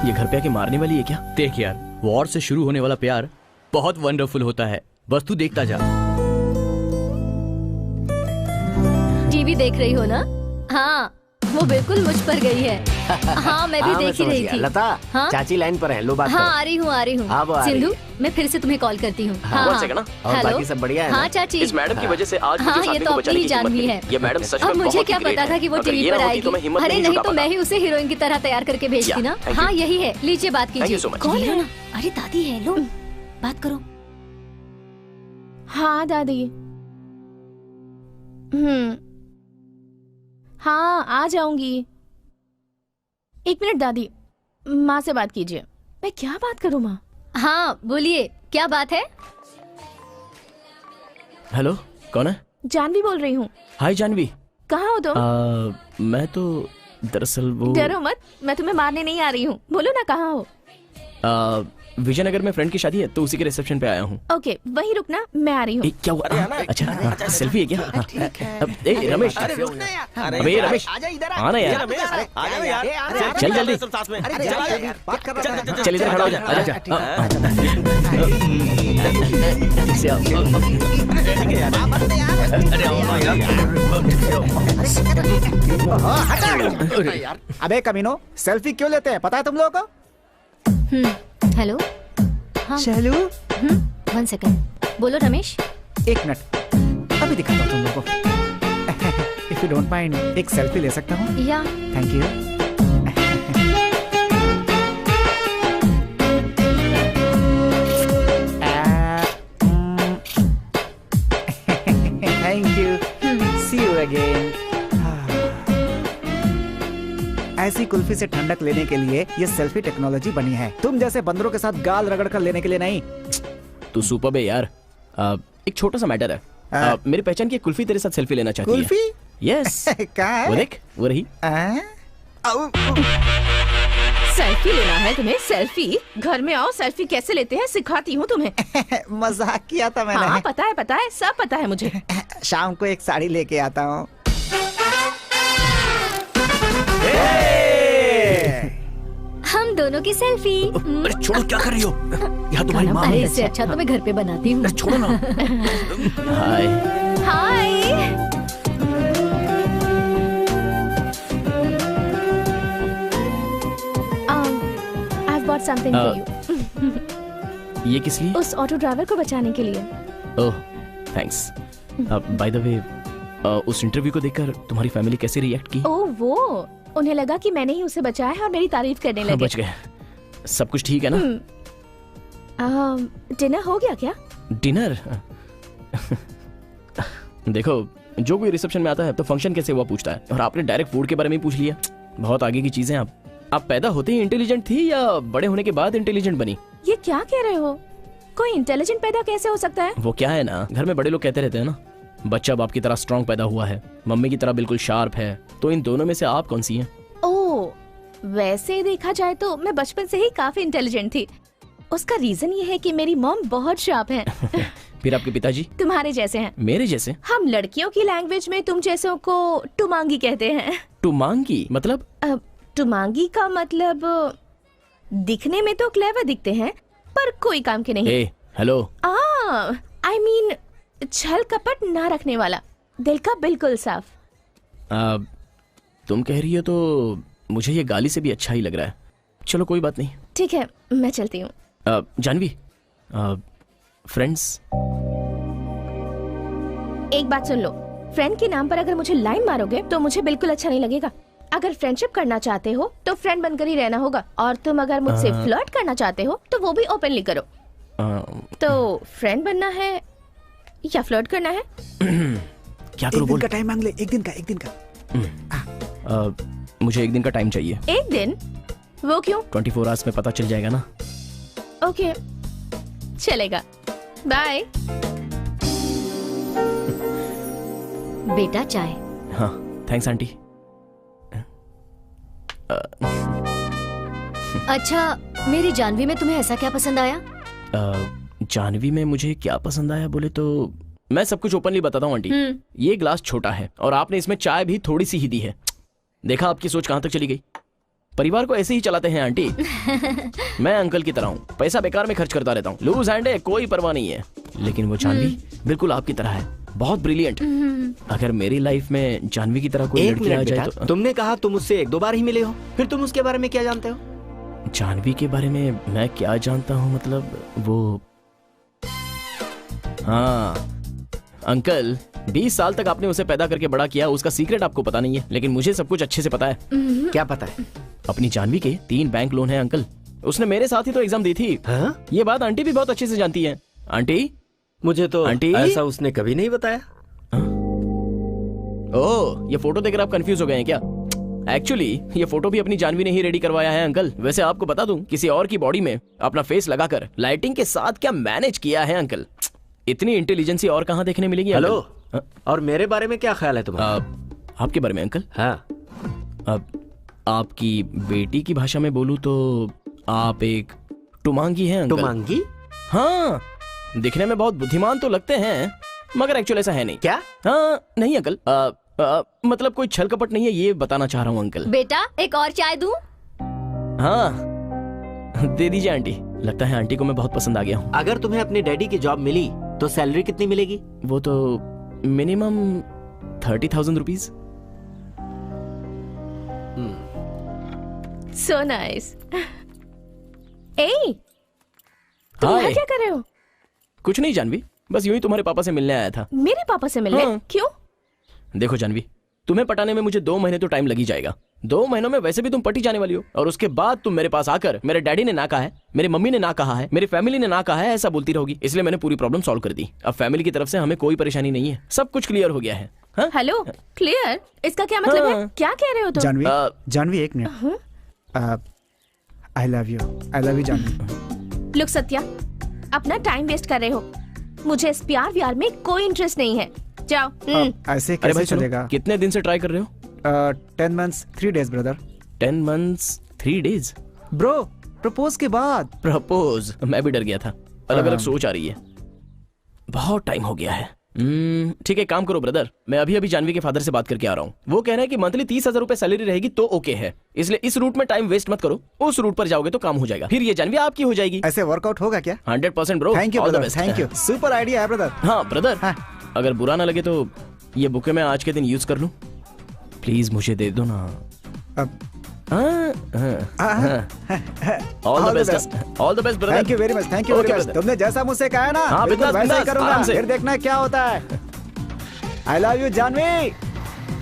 ये घर पे आके मारने वाली है क्या? देख यार, वॉर से शुरू होने वाला प्यार बहुत वंडरफुल होता है। बस तू देखता जा। टीवी देख रही हो ना? हाँ, वो बिल्कुल मुझ पर गई है। हाँ, मैं भी देख ही रही थी। लता, हाँ? चाची लाइन पर है, लो बात हाँ, करो। आ रही हूँ। हाँ, वो आ रही सिंधु, है। मैं फिर से तुम्हें कॉल करती हूँ। One second ना। और बाकी सब बढ़िया है ना? हाँ चाची। इस मैडम की वजह से आज मुझे हाँ, साथी ये को तो बचाने अपनी की जान हिम्मत भी मिली। है। ये मैडम सच अब में मुझे बहुत क्या ही ग्रेट पता था कि वो है। अगर टीवी ये पर ना होती आएगी। तो मैं हिम्मत अरे नहीं नहीं जुटा तो मैं पाता। ही उसे हीरोइन की तरह तैयार करके भेजती ना। thank हाँ, you। यही है। लीजिए बात Thank कीजिए। you so much। कौन है? अरे दादी है, लो बात करो। हाँ दादी। हाँ, आ जाऊंगी। 1 मिनट दादी, माँ से बात कीजिए। मैं क्या बात करूँ माँ? हाँ बोलिए, क्या बात है? हेलो, कौन है? जानवी बोल रही हूँ। हाय जानवी। कहाँ हो तुम? मैं तो दरअसल वो डरो मत, मैं तुम्हें मारने नहीं आ रही हूँ। बोलो ना कहाँ हो? विजयनगर में फ्रेंड की शादी है तो उसी के रिसेप्शन पे आया हूँ। ओके, वहीं रुकना, मैं आ रही हूँ। क्या हुआ? अच्छा, सेल्फी है क्या? ए रमेश, अबे रमेश, आना यार। चल जल्दी, चल इधर खड़ा हो जा। आजा। अबे कमीनो, सेल्फी क्यों लेते हैं? पता है तुम लोगों को? हेलो। हाँ। शैलू। 1 सेकंड। बोलो रमेश। 1 मिनट, अभी दिखाता हूँ तुम लोगों को। इफ यू डोंट माइंड, एक सेल्फी ले सकता हूँ? Yeah. Thank you. Thank you. See you again. ऐसी कुल्फी से ठंडक लेने के लिए ये सेल्फी टेक्नोलॉजी बनी है। तुम जैसे बंदरों के साथ गाल रगड़ कर लेने के लिए नहीं। तू सुपर्ब है यार। एक छोटा सा मैटर है। मेरी पहचान की कुल्फी तेरे साथ सेल्फी लेना चाहती है। कुल्फी? यस। कहाँ है? वो देख, वो रही। सेल्फी लेना है तुम्हें? सेल्फी? घर में आओ, सेल्फी कैसे लेते हैं सिखाती हूँ तुम्हें। मजाक किया था मैंने। हाँ, पता है, सब पता है मुझे। शाम को एक साड़ी लेके आता हूँ। हम दोनों की सेल्फी। अरे छोड़ो, क्या कर रही हो? यहाँ तुम्हारी माँ। अरे इससे अच्छा तो मैं घर पे बनाती हूँ। छोड़ो ना। हाय। हाय। I've bought something for you. ये किस लिए? उस ऑटो ड्राइवर को बचाने के लिए। ओह, थैंक्स। बाय द वे, उस इंटरव्यू को देखकर तुम्हारी फैमिली कैसे रिएक्ट की? ओह वो, उन्हें लगा कि मैंने ही उसे बचाया है और मेरी तारीफ करने लगे। बच गए। सब कुछ ठीक है ना? डिनर हो गया क्या? डिनर? देखो, जो कोई रिसेप्शन में आता है तो फंक्शन कैसे हुआ पूछता है, और आपने डायरेक्ट फूड के बारे में ही पूछ लिया। बहुत आगे की चीजें। आप पैदा होते ही इंटेलिजेंट थी या बड़े होने के बाद इंटेलिजेंट बनी? ये क्या कह रहे हो? कोई इंटेलिजेंट पैदा कैसे हो सकता है? वो क्या है ना, घर में बड़े लोग कहते रहते हैं ना, बच्चा बाप की तरह स्ट्रांग पैदा हुआ है, मम्मी की तरह बिल्कुल शार्प है। तो इन दोनों में से आप कौन सी हैं? ओह, वैसे देखा जाए तो मैं बचपन से ही काफी इंटेलिजेंट थी। उसका रीजन ये है कि मेरी मॉम बहुत शार्प है। फिर आपके पिताजी? तुम्हारे जैसे हैं। मेरे जैसे? हम लड़कियों की लैंग्वेज में तुम जैसों को टुमांगी कहते हैं। टुमांगी मतलब? टुमांगी का मतलब दिखने में तो क्लेवर दिखते हैं पर कोई काम के नहीं। हेलो। आई मीन छल कपट ना रखने वाला, दिल का बिल्कुल साफ। तुम कह रही हो तो मुझे ये गाली से भी अच्छा ही लग रहा है। चलो कोई बात नहीं। ठीक है, मैं चलती हूँ। जानवी, फ्रेंड्स, एक बात सुन लो, फ्रेंड के नाम पर अगर मुझे लाइन मारोगे तो मुझे बिल्कुल अच्छा नहीं लगेगा। अगर फ्रेंडशिप करना चाहते हो तो फ्रेंड बनकर ही रहना होगा, और तुम अगर मुझसे फ्लर्ट करना चाहते हो तो वो भी ओपनली करो। तो फ्रेंड बनना है या फ्लर्ट करना है? क्या करूं? एक दिन का टाइम मांग ले, एक दिन का। मुझे एक दिन का टाइम चाहिए। एक दिन? वो क्यों? 24 आवर्स में पता चल जाएगा ना। ओके, चलेगा। बाय। बेटा चाय। हाँ, थैंक्स आंटी। अच्छा, मेरी जानवी में तुम्हें ऐसा क्या पसंद आया? जानवी में मुझे क्या पसंद आया बोले तो मैं सब कुछ ओपनली बताता हूँ आंटी। ये ग्लास छोटा है और आपने इसमें चाय भी थोड़ी सी ही दी है। देखा आपकी सोच कहाँ तक चली गई। परिवार को ऐसे ही चलाते हैं आंटी। मैं अंकल की तरह हूँ, पैसा बेकार में खर्च करता रहता हूँ, लूज हैंड है, कोई परवाह नहीं है। लेकिन वो जानवी बिल्कुल आपकी तरह है, बहुत ब्रिलियंट। अगर मेरी लाइफ में जानवी की तरह कोई लड़की आ जाए तो। तुमने कहा तुम उससे 1-2 बार ही मिले हो, फिर तुम उसके बारे में क्या जानते हो? जानवी के बारे में मैं क्या जानता हूँ, मतलब वो, हाँ अंकल, 20 साल तक आपने उसे पैदा करके बड़ा किया, उसका सीक्रेट आपको पता नहीं है, लेकिन मुझे सब कुछ अच्छे से पता है। क्या पता है? अपनी जानवी के 3 बैंक लोन है अंकल। उसने मेरे साथ ही तो एग्जाम दी थी। हाँ? ये बात आंटी भी बहुत अच्छे से जानती है। आंटी, मुझे तो आंटी ऐसा उसने कभी नहीं बताया। ओह, ये फोटो देखकर आप कंफ्यूज हो गए हैं क्या? एक्चुअली ये फोटो भी अपनी जानवी ने ही रेडी करवाया है अंकल। वैसे आपको बता दूं, किसी और की बॉडी में अपना फेस लगाकर लाइटिंग के साथ क्या मैनेज किया है अंकल। इतनी इंटेलिजेंसी और कहाँ देखने मिलेगी? हेलो, और मेरे बारे में क्या ख्याल है तुम्हारा? आपके बारे में अंकल? हाँ, अब आपकी बेटी की भाषा में बोलूं तो आप एक टुमांगी हैं अंकल। टुमांगी? हाँ, दिखने में बहुत बुद्धिमान तो लगते हैं, मगर एक्चुअल ऐसा है नहीं। क्या? हाँ, नहीं अंकल, मतलब कोई छल कपट नहीं है, ये बताना चाह रहा हूँ अंकल। बेटा, एक और चाय दूं? हाँ, दे दीजिए आंटी। लगता है आंटी को मैं बहुत पसंद आ गया हूँ। अगर तुम्हें अपनी डैडी की जॉब मिली तो सैलरी कितनी मिलेगी? वो तो मिनिमम 30,000 रुपीज। So nice. तुम यहाँ क्या कर रहे हो? कुछ नहीं जानवी, बस यूं ही तुम्हारे पापा से मिलने आया था। मेरे पापा से मिलने? हाँ। क्यों? देखो जानवी, तुम्हें पटाने में मुझे 2 महीने तो टाइम लग ही जाएगा। 2 महीनों में वैसे भी तुम पटी जाने वाली हो, और उसके बाद तुम मेरे पास आकर मेरे डैडी ने ना कहा है, मेरी मम्मी ने ना कहा है, मेरी फैमिली ने ना कहा है, ऐसा बोलती रहोगी। इसलिए मैंने पूरी प्रॉब्लम सॉल्व कर दी। अब फैमिली की तरफ से हमें कोई परेशानी नहीं है, सब कुछ क्लियर हो गया है। Hello, clear? इसका क्या मतलब है? क्या कह रहे हो तुम? जानवी, एक minute. I love you Janvi. Look Satya, अपना टाइम वेस्ट कर रहे हो। मुझे इस प्यार व्यार में कोई इंटरेस्ट नहीं है। जाओ। ऐसे कैसे चलेगा? कितने दिन से ट्राई कर रहे हो? 10 months 3 days brother. 10 months 3 days bro, propose के बाद। प्रपोज? मैं भी डर गया था। अलग अलग सोच आ रही है, बहुत टाइम हो गया है। ठीक है, काम करो ब्रदर, मैं अभी अभी जानवी के फादर से बात करके आ रहा हूँ। वो कह रहे हैं कि मंथली 30,000 रुपए सैलरी रहेगी तो ओके है। इसलिए इस रूट में टाइम वेस्ट मत करो, उस रूट पर जाओगे तो काम हो जाएगा, फिर ये जानवी आपकी हो जाएगी। ऐसे वर्कआउट होगा क्या? 100% bro. Thank you brother, thank you, super idea है ब्रदर। हाँ ब्रदर, अगर बुरा ना लगे तो ये बुके मैं आज के दिन यूज कर लूं? प्लीज मुझे दे दो ना। All the best, all the best brother. Thank you very much, thank you very much. तुमने जैसा मुझसे कहा है ना, हाँ, बिल्कुल बिंदास, वैसा ही करूंगा। आराम से। फिर देखना क्या होता है। I love you Janvi.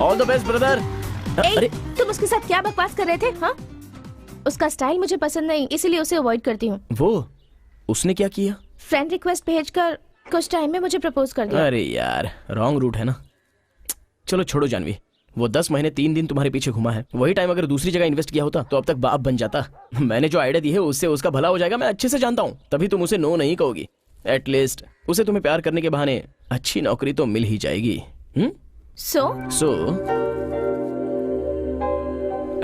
All the best brother. अरे तुम उसके साथ क्या बकवास कर रहे थे? हाँ, उसका स्टाइल मुझे पसंद नहीं, इसीलिए उसे अवॉइड करती हूँ। वो उसने क्या किया? फ्रेंड रिक्वेस्ट भेजकर कुछ टाइम में मुझे प्रपोज कर दिया। अरे यार, रॉन्ग रूट है ना। चलो छोड़ो जानवी, वो 10 महीने 3 दिन तुम्हारे पीछे घुमा है, वही टाइम अगर दूसरी जगह इन्वेस्ट किया होता तो अब तक बाप बन जाता। मैंने जो आइडिया दी है उससे उसका भला हो जाएगा, मैं अच्छे से जानता हूँ, तभी तुम उसे नो नहीं कहोगी। एटलीस्ट उसे तुम्हें प्यार करने के बहाने अच्छी नौकरी तो मिल ही जाएगी। सो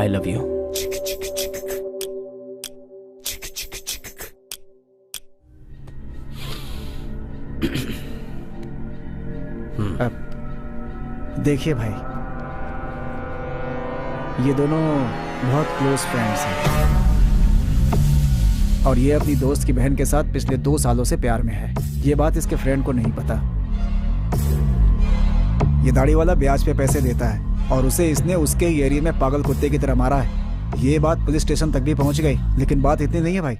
आई लव यू। देखिए भाई, ये दोनों बहुत क्लोज फ्रेंड्स हैं और ये अपनी दोस्त की बहन के साथ पिछले 2 सालों से प्यार में है। ये बात इसके फ्रेंड को नहीं पता। ये दाढ़ी वाला ब्याज पे पैसे देता है और उसे इसने उसके ही एरिया में पागल कुत्ते की तरह मारा है। ये बात पुलिस स्टेशन तक भी पहुंच गई, लेकिन बात इतनी नहीं है भाई।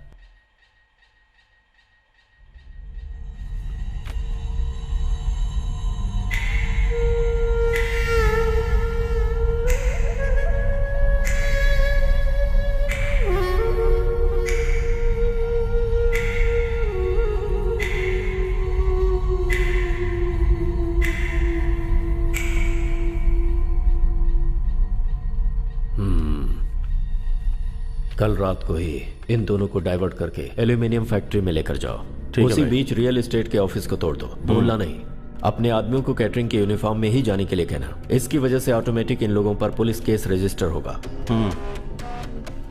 कल रात को ही इन दोनों को डाइवर्ट करके एल्यूमिनियम फैक्ट्री में लेकर जाओ। ठीक है उसी भाई। बीच रियल एस्टेट के ऑफिस को तोड़ दो। भूलना नहीं, अपने आदमियों को कैटरिंग के यूनिफॉर्म में ही जाने के लिए कहना। इसकी वजह से ऑटोमेटिक इन लोगों पर पुलिस केस रजिस्टर होगा।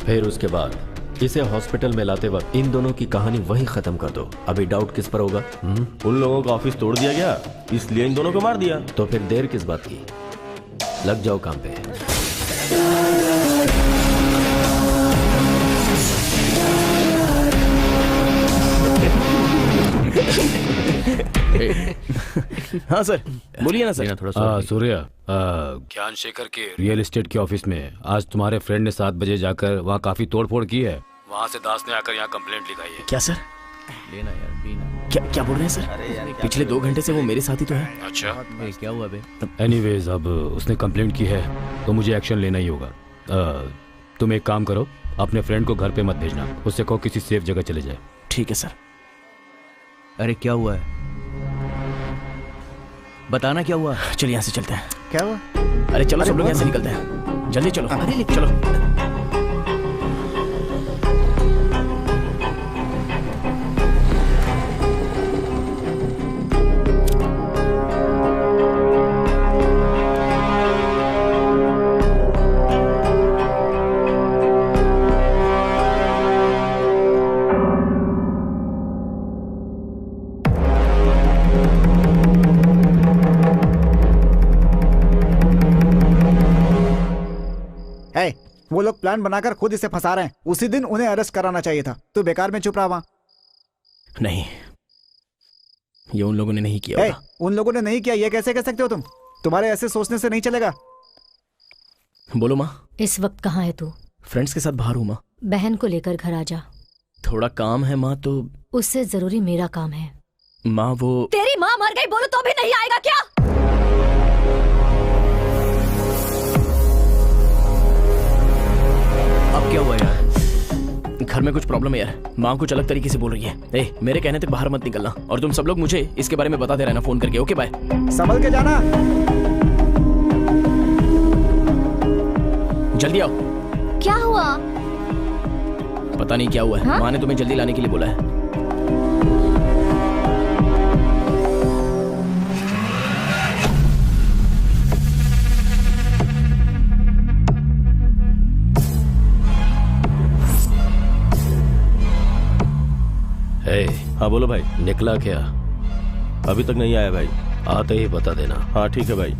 फिर उसके बाद इसे हॉस्पिटल में लाते वक्त इन दोनों की कहानी वहीं खत्म कर दो। अभी डाउट किस पर होगा? उन लोगों का ऑफिस तोड़ दिया गया, इसलिए इन दोनों को मार दिया। तो फिर देर किस बात की? लग जाओ काम पे। हाँ सर, बोलिए ना सर। थोड़ा सूर्य, ज्ञान शेखर के रियल एस्टेट के ऑफिस में आज तुम्हारे फ्रेंड ने 7 बजे जाकर वहाँ काफी तोड़फोड़ की है। वहाँ से दास ने आकर यहाँ कंप्लेंट लिखाई है। क्या सर? लेना यार, पीना। क्या बोल रहे हैं सर? पिछले 2 घंटे से वो मेरे साथ ही तो है। अच्छा, क्या हुआ बे? एनीवेज, अब उसने कंप्लेंट की है तो मुझे एक्शन लेना ही होगा। तुम एक काम करो, अपने फ्रेंड को घर पे मत भेजना, उससे कहो किसी सेफ जगह चले जाए। ठीक है सर। अरे क्या हुआ है, बताना क्या हुआ। चलिए यहाँ से चलते हैं। क्या हुआ? अरे चलो सब लोग यहाँ से निकलते हैं, जल्दी चलो। अरे चलो। वो लोग प्लान बनाकर खुद इसे फंसा रहे हैं। उसी दिन उन्हें अरेस्ट कराना चाहिए था। तू बेकार में चुप रहा वहां। नहीं, ये उन लोगों ने नहीं किया होगा। उन लोगों ने नहीं किया, ये कैसे कह सकते हो तुम? तुम्हारे ऐसे सोचने से नहीं चलेगा। बोलो माँ। इस वक्त कहाँ है तू? फ्रेंड्स के साथ बाहर हूँ माँ। बहन को लेकर घर आ जा। थोड़ा काम है माँ। तो उससे जरूरी मेरा काम है। माँ वो तेरी माँ मर गई बोलो तो भी नहीं आएगा क्या? अब क्या हुआ यार? घर में कुछ प्रॉब्लम है यार। माँ कुछ अलग तरीके से बोल रही है। मेरे कहने तक बाहर मत निकलना, और तुम सब लोग मुझे इसके बारे में बताते रहना फोन करके। Okay bye. संभल के जाना। जल्दी आओ। क्या हुआ? पता नहीं क्या हुआ है। माँ ने तुम्हें जल्दी लाने के लिए बोला है। हाँ बोलो भाई। निकला क्या? अभी तक नहीं आया भाई। आते ही बता देना। हाँ ठीक है भाई।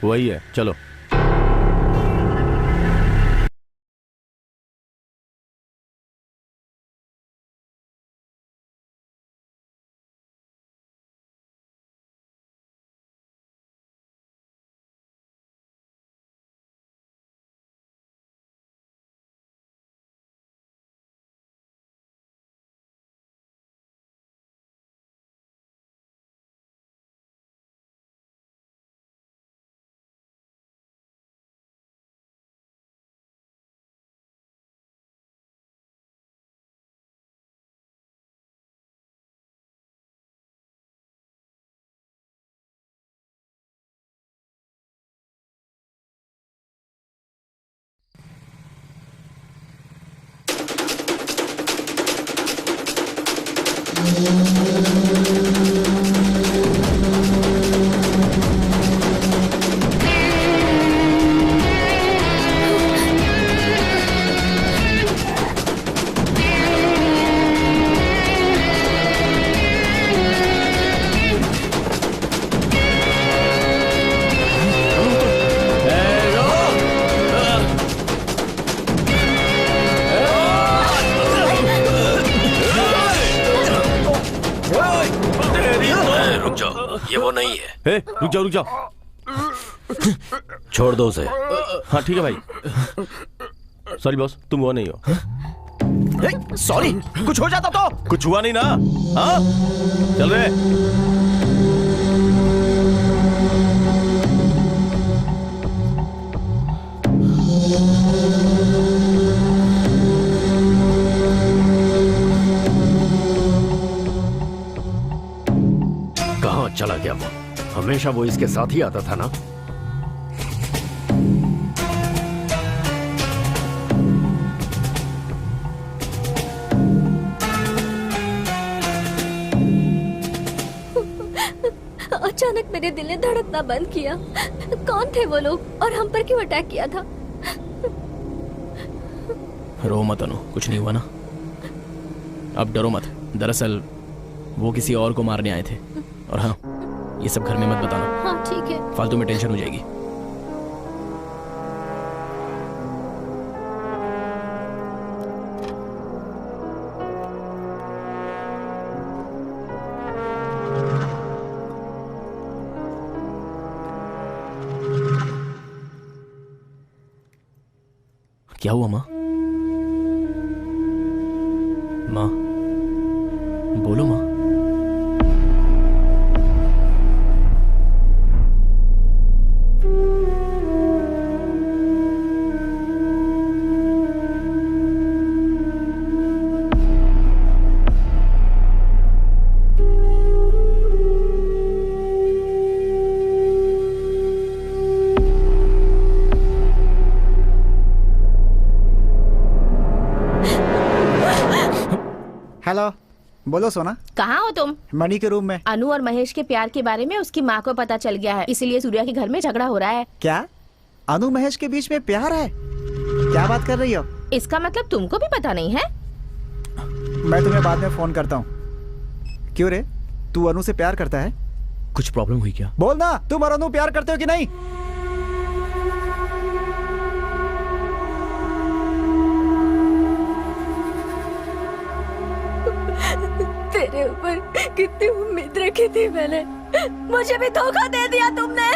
वही है, चलो। रुक जाओ, ये वो नहीं है। रुक जाओ रुक जाओ, छोड़ दो उसे। हाँ ठीक है भाई। सॉरी बॉस, तुम वो नहीं हो। सॉरी, कुछ हो जाता तो? कुछ हुआ नहीं ना? हाँ चल रहे। कहाँ चला गया वो? हमेशा वो इसके साथ ही आता था ना। अचानक मेरे दिल ने धड़कना बंद किया। कौन थे वो लोग और हम पर क्यों अटैक किया था? रो मत अनु, कुछ नहीं हुआ ना। अब डरो मत, दरअसल वो किसी और को मारने आए थे। और हाँ, ये सब घर में मत बताना। हाँ ठीक है। फालतू में टेंशन हो जाएगी। क्या हुआ माँ? माँ बोलो माँ। हेलो, बोलो सोना। कहाँ हो तुम? मणि के रूम में। अनु और महेश के प्यार के बारे में उसकी माँ को पता चल गया है, इसीलिए सूर्या के घर में झगड़ा हो रहा है। क्या अनु महेश के बीच में प्यार है? क्या बात कर रही हो? इसका मतलब तुमको भी पता नहीं है? मैं तुम्हें बाद में फोन करता हूँ। क्यों रे, तू अनु से प्यार करता है? कुछ प्रॉब्लम हुई क्या? बोल ना, तुम और अनु प्यार करते हो कि नहीं? तेरे ऊपर कितनी उम्मीद रखी थी मैंने, मुझे भी धोखा दे दिया तुमने।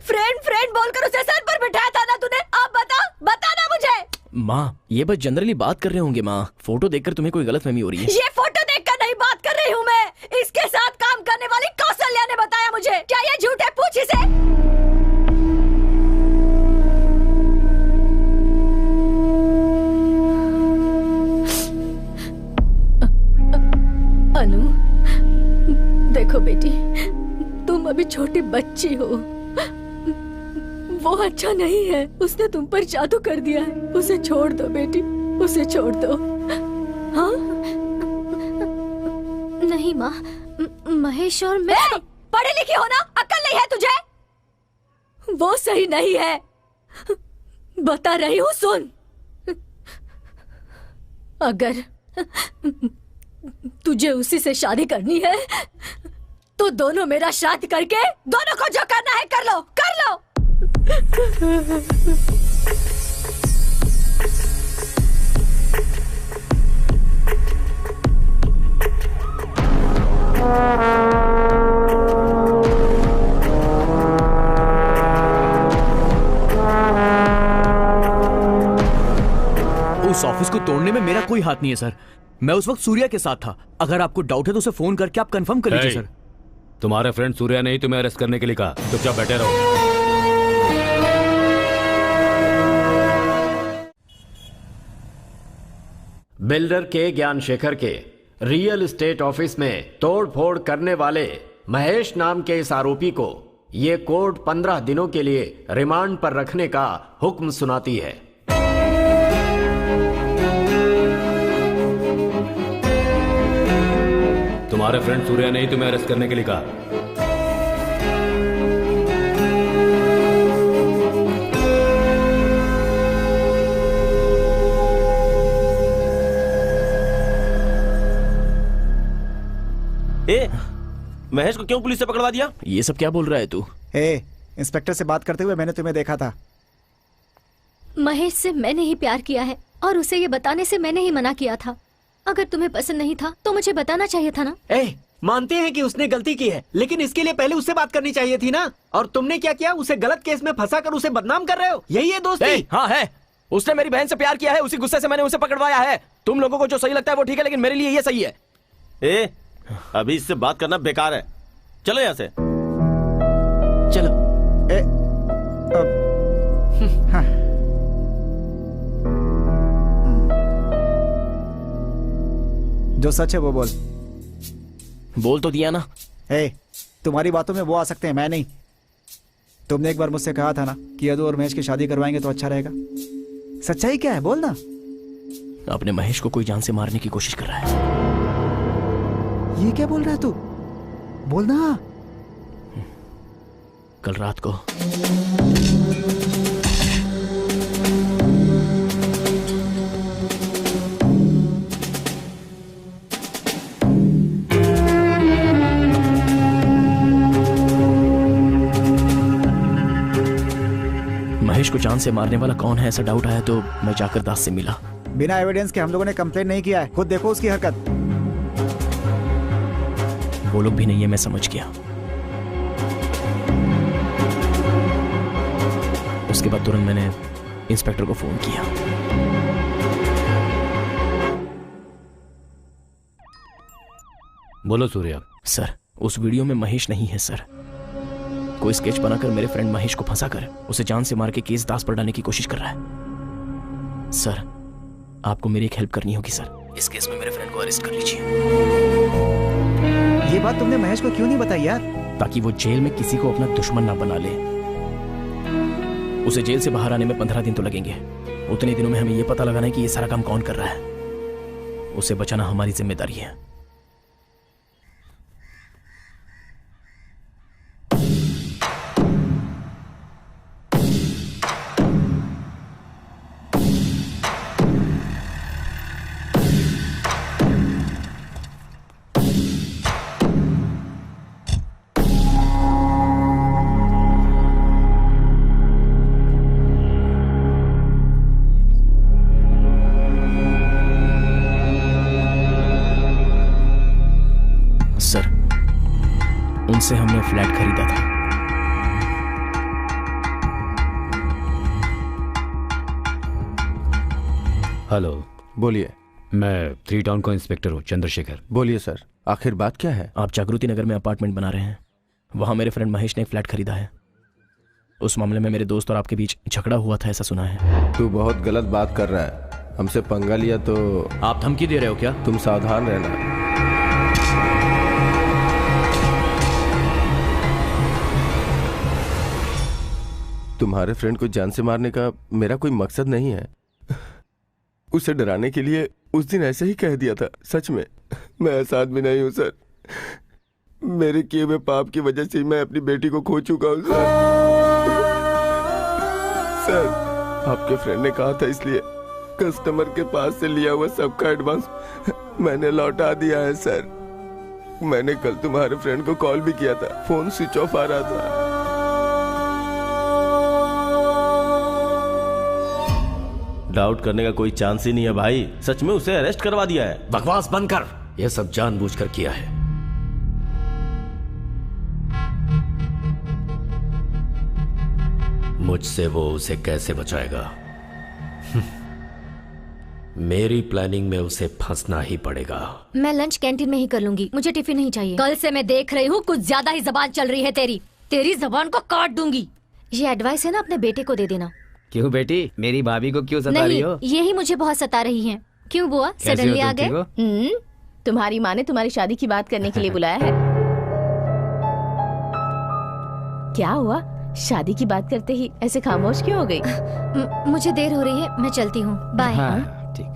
फ्रेंड बोलकर उसे सर पर बिठाया था ना तूने। अब बता ना मुझे। माँ, ये बस जनरली बात कर रहे होंगे माँ। फोटो देखकर तुम्हें कोई गलतफहमी हो रही है। ये फोटो देखकर नहीं बात कर रही हूँ मैं। इसके साथ काम करने वाली कौशल्या ने बताया मुझे। क्या ये झूठ है? पूछ इसे। अनु, देखो बेटी, तुम अभी छोटी बच्ची हो। वो अच्छा नहीं है, उसने तुम पर जादू कर दिया है। उसे छोड़ दो बेटी, उसे छोड़ दो। हाँ? नहीं माँ, महेश और मैं पढ़ी लिखी हो ना, अक्ल नहीं है तुझे? वो सही नहीं है, बता रही हूँ सुन। अगर तुझे उसी से शादी करनी है तो दोनों मेरा शादी करके दोनों को जो करना है कर लो, कर लो। उस ऑफिस को तोड़ने में मेरा कोई हाथ नहीं है सर। मैं उस वक्त सूर्या के साथ था। अगर आपको डाउट है तो उसे फोन करके आप कंफर्म कर लीजिए सर। तुम्हारे फ्रेंड सूर्या ने ही तुम्हें अरेस्ट करने के लिए कहा। चुपचाप बैठे रहो। बिल्डर के ज्ञानशेखर के रियल एस्टेट ऑफिस में तोड़फोड़ करने वाले महेश नाम के इस आरोपी को ये कोर्ट 15 दिनों के लिए रिमांड पर रखने का हुक्म सुनाती है। तुम्हारे फ्रेंड सूर्या ने ही तुम्हें अरेस्ट करने के लिए कहा। महेश को क्यों पुलिस से पकड़वा दिया? ये सब क्या बोल रहा है तू? इंस्पेक्टर से बात करते हुए मैंने तुम्हें देखा था। महेश से मैंने ही प्यार किया है, और उसे ये बताने से मैंने ही मना किया था। अगर तुम्हें पसंद नहीं था तो मुझे बताना चाहिए था ना। मानते हैं कि उसने गलती की है, लेकिन इसके लिए पहले उससे बात करनी चाहिए थी ना। और तुमने क्या किया? उसे गलत केस में फंसा कर उसे बदनाम कर रहे हो। यही है दोस्ती? हाँ है। उसने मेरी बहन से प्यार किया है, उसी गुस्से से मैंने उसे पकड़वाया है। तुम लोगों को जो सही लगता है वो ठीक है, लेकिन मेरे लिए ये सही है। अभी इससे बात करना बेकार है, चलो यहाँ से। चलो। हाँ। जो सच है वो बोल तो दिया ना। तुम्हारी बातों में वो आ सकते हैं, मैं नहीं। तुमने एक बार मुझसे कहा था ना कि यदु और महेश की शादी करवाएंगे तो अच्छा रहेगा। सच्चाई क्या है, बोलना। अपने महेश को कोई जान से मारने की कोशिश कर रहा है। ये क्या बोल रहा है तू? बोलना। कल रात को महेश को जान से मारने वाला कौन है ऐसा डाउट आया तो मैं जाकर दास से मिला। बिना एविडेंस के हम लोगों ने कंप्लेंट नहीं किया है, खुद देखो उसकी हरकत। वो लोग भी नहीं है, मैं समझ गया। उसके बाद तुरंत मैंने इंस्पेक्टर को फोन किया। बोलो सूर्या। सर, उस वीडियो में महेश नहीं है सर। कोई स्केच बनाकर मेरे फ्रेंड महेश को फंसाकर उसे जान से मार के केस दास पर डालने की कोशिश कर रहा है। सर, आपको मेरी एक हेल्प करनी होगी सर। इस केस में मेरे फ्रेंड को अरेस्ट कर लीजिए। ये बात तुमने महेश को क्यों नहीं बताई यार? ताकि वो जेल में किसी को अपना दुश्मन ना बना ले। उसे जेल से बाहर आने में 15 दिन तो लगेंगे। उतने दिनों में हमें यह पता लगाना है कि ये सारा काम कौन कर रहा है। उसे बचाना हमारी जिम्मेदारी है। उनसे हमने फ्लैट खरीदा था। हेलो। बोलिए। मैं 3 टाउन का इंस्पेक्टर हूँ, चंद्रशेखर। बोलिए सर, आखिर बात क्या है? आप जागृति नगर में अपार्टमेंट बना रहे हैं, वहां मेरे फ्रेंड महेश ने एक फ्लैट खरीदा है। उस मामले में मेरे दोस्त और आपके बीच झगड़ा हुआ था ऐसा सुना है। तू बहुत गलत बात कर रहा है। हमसे पंगा लिया तो आप धमकी दे रहे हो क्या? तुम सावधान रहना। तुम्हारे फ्रेंड को जान से मारने का मेरा कोई मकसद नहीं है। उसे डराने के लिए उस दिन ऐसे ही कह दिया था। सच में मैं ऐसा आदमी नहीं हूं सर। मेरे किए हुए पाप की वजह से मैं अपनी बेटी को खो चुका हूं सर। सर, आपके फ्रेंड ने कहा था, इसलिए कस्टमर के पास से लिया हुआ सबका एडवांस मैंने लौटा दिया है सर। मैंने कल तुम्हारे फ्रेंड को कॉल भी किया था, फोन स्विच ऑफ आ रहा था। डाउट करने का कोई चांस ही नहीं है भाई। सच में उसे अरेस्ट करवा दिया है। बकवास बंद कर। यह सब जानबूझकर किया है। मुझसे वो उसे कैसे बचाएगा? मेरी प्लानिंग में उसे फंसना ही पड़ेगा। मैं लंच कैंटीन में ही कर लूंगी, मुझे टिफिन नहीं चाहिए। कल से मैं देख रही हूँ कुछ ज्यादा ही जबान चल रही है तेरी। तेरी जबान को काट दूंगी। ये एडवाइस है ना, अपने बेटे को दे देना। क्यों बेटी, मेरी भाभी को क्यों सता रही हो? यही मुझे बहुत सता रही हैं। क्यों बुआ, सडनली आ गए? तुम्हारी माँ ने तुम्हारी शादी की बात करने के लिए बुलाया है। क्या हुआ, शादी की बात करते ही ऐसे खामोश क्यों हो गई? मुझे देर हो रही है, मैं चलती हूँ। बाय। ठीक।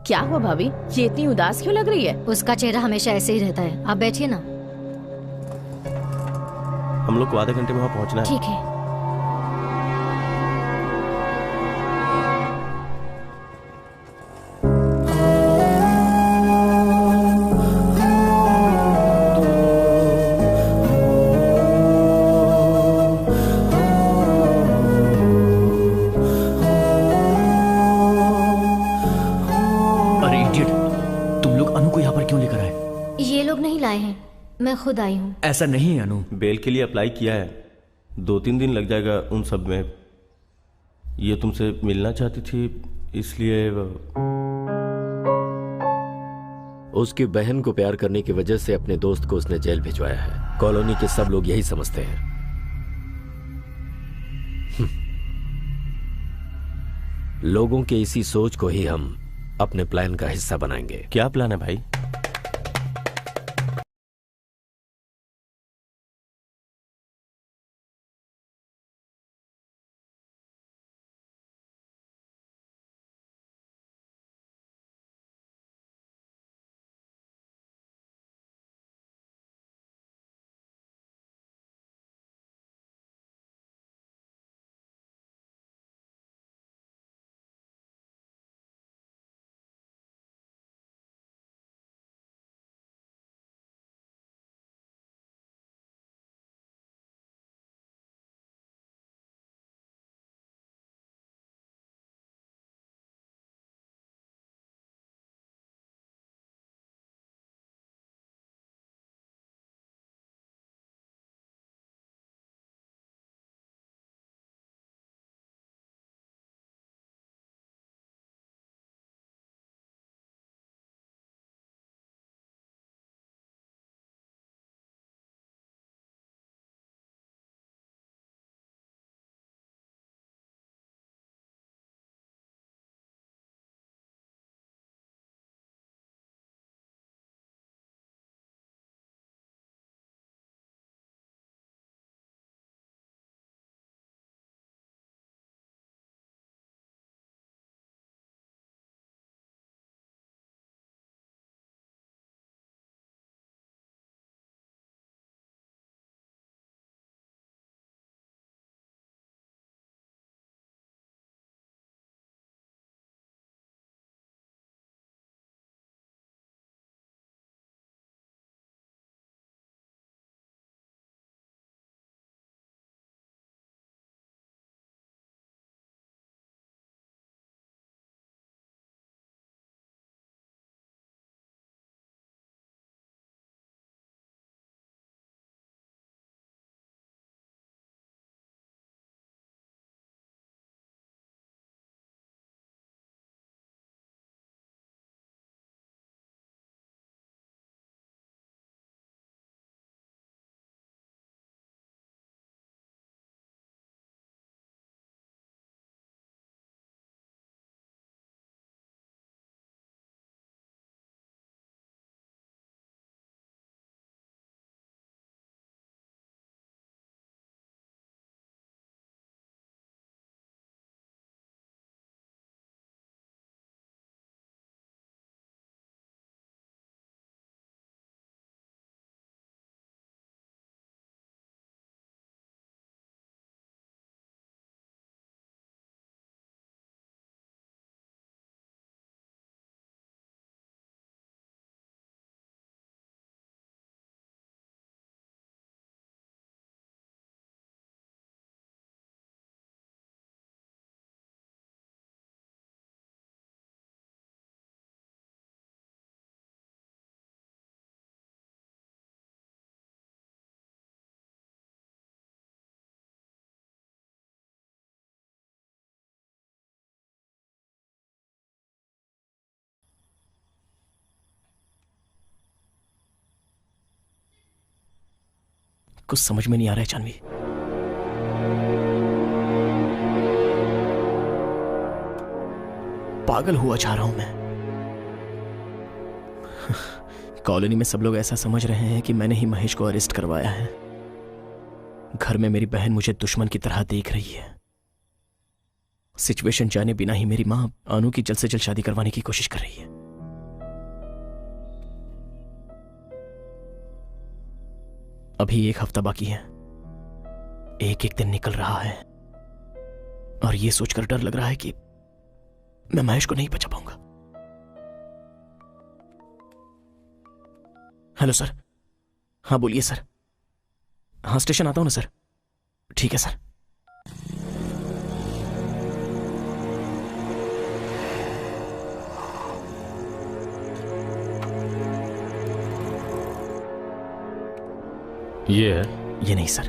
क्या हुआ भाभी, ये इतनी उदास क्यों लग रही है? उसका चेहरा हमेशा ऐसे ही रहता है। आप बैठिए ना। हम लोग को आधे घंटे में वहाँ पहुँचना है। ठीक है। मैं खुद आई हूँ। ऐसा नहीं है अनु। बेल के लिए अप्लाई किया है, 2-3 दिन लग जाएगा उन सब में। ये तुमसे मिलना चाहती थी, इसलिए उसकी बहन को प्यार करने की वजह से अपने दोस्त को उसने जेल भिजवाया है। कॉलोनी के सब लोग यही समझते हैं। लोगों के इसी सोच को ही हम अपने प्लान का हिस्सा बनाएंगे। क्या प्लान है भाई? कुछ समझ में नहीं आ रहा है जानवी। पागल हुआ जा रहा हूं मैं। कॉलोनी में सब लोग ऐसा समझ रहे हैं कि मैंने ही महेश को अरेस्ट करवाया है। घर में मेरी बहन मुझे दुश्मन की तरह देख रही है। सिचुएशन जाने बिना ही मेरी मां अनु की जल्द से जल्द शादी करवाने की कोशिश कर रही है। अभी 1 हफ्ता बाकी है। एक एक दिन निकल रहा है और यह सोचकर डर लग रहा है कि मैं महेश को नहीं बचा पाऊंगा। Hello sir. हाँ बोलिए सर। हाँ स्टेशन आता हूं ना सर। ठीक है सर। ये है? ये नहीं सर।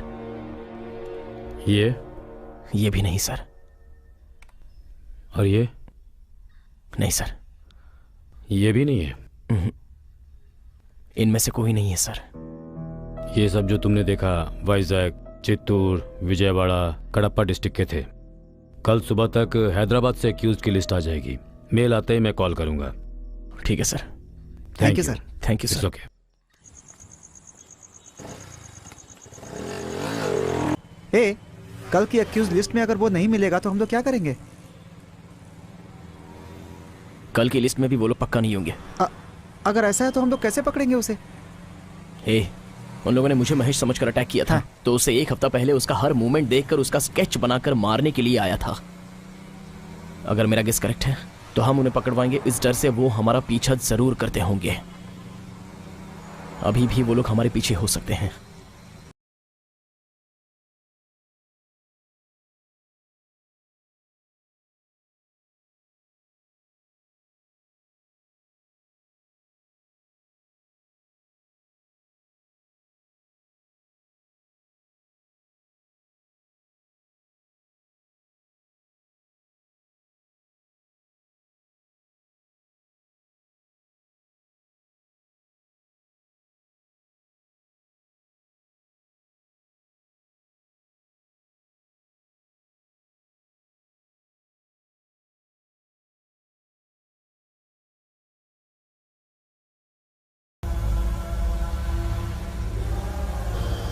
ये भी नहीं सर। और ये? नहीं सर। ये भी नहीं है? इनमें से कोई नहीं है सर। ये सब जो तुमने देखा वाइजैक, चित्तूर, विजयवाड़ा, कडप्पा डिस्ट्रिक्ट के थे। कल सुबह तक हैदराबाद से एक्यूज की लिस्ट आ जाएगी। मेल आते ही मैं कॉल करूंगा। ठीक है sir. Thank you sir. Thank you sir. Okay. ए, कल की एक्यूज लिस्ट में अगर वो नहीं मिलेगा तो हम लोग क्या करेंगे? कल की लिस्ट में भी वो लोग पक्का नहीं होंगे। अगर ऐसा है तो हम लोग कैसे पकड़ेंगे उसे? उन लोगों ने मुझे महेश समझकर अटैक किया था। तो उसे 1 हफ्ता पहले उसका हर मूवमेंट देखकर उसका स्केच बनाकर मारने के लिए आया था। अगर मेरा गेस करेक्ट है तो हम उन्हें पकड़वाएंगे। इस डर से वो हमारा पीछा जरूर करते होंगे। अभी भी वो लोग हमारे पीछे हो सकते हैं।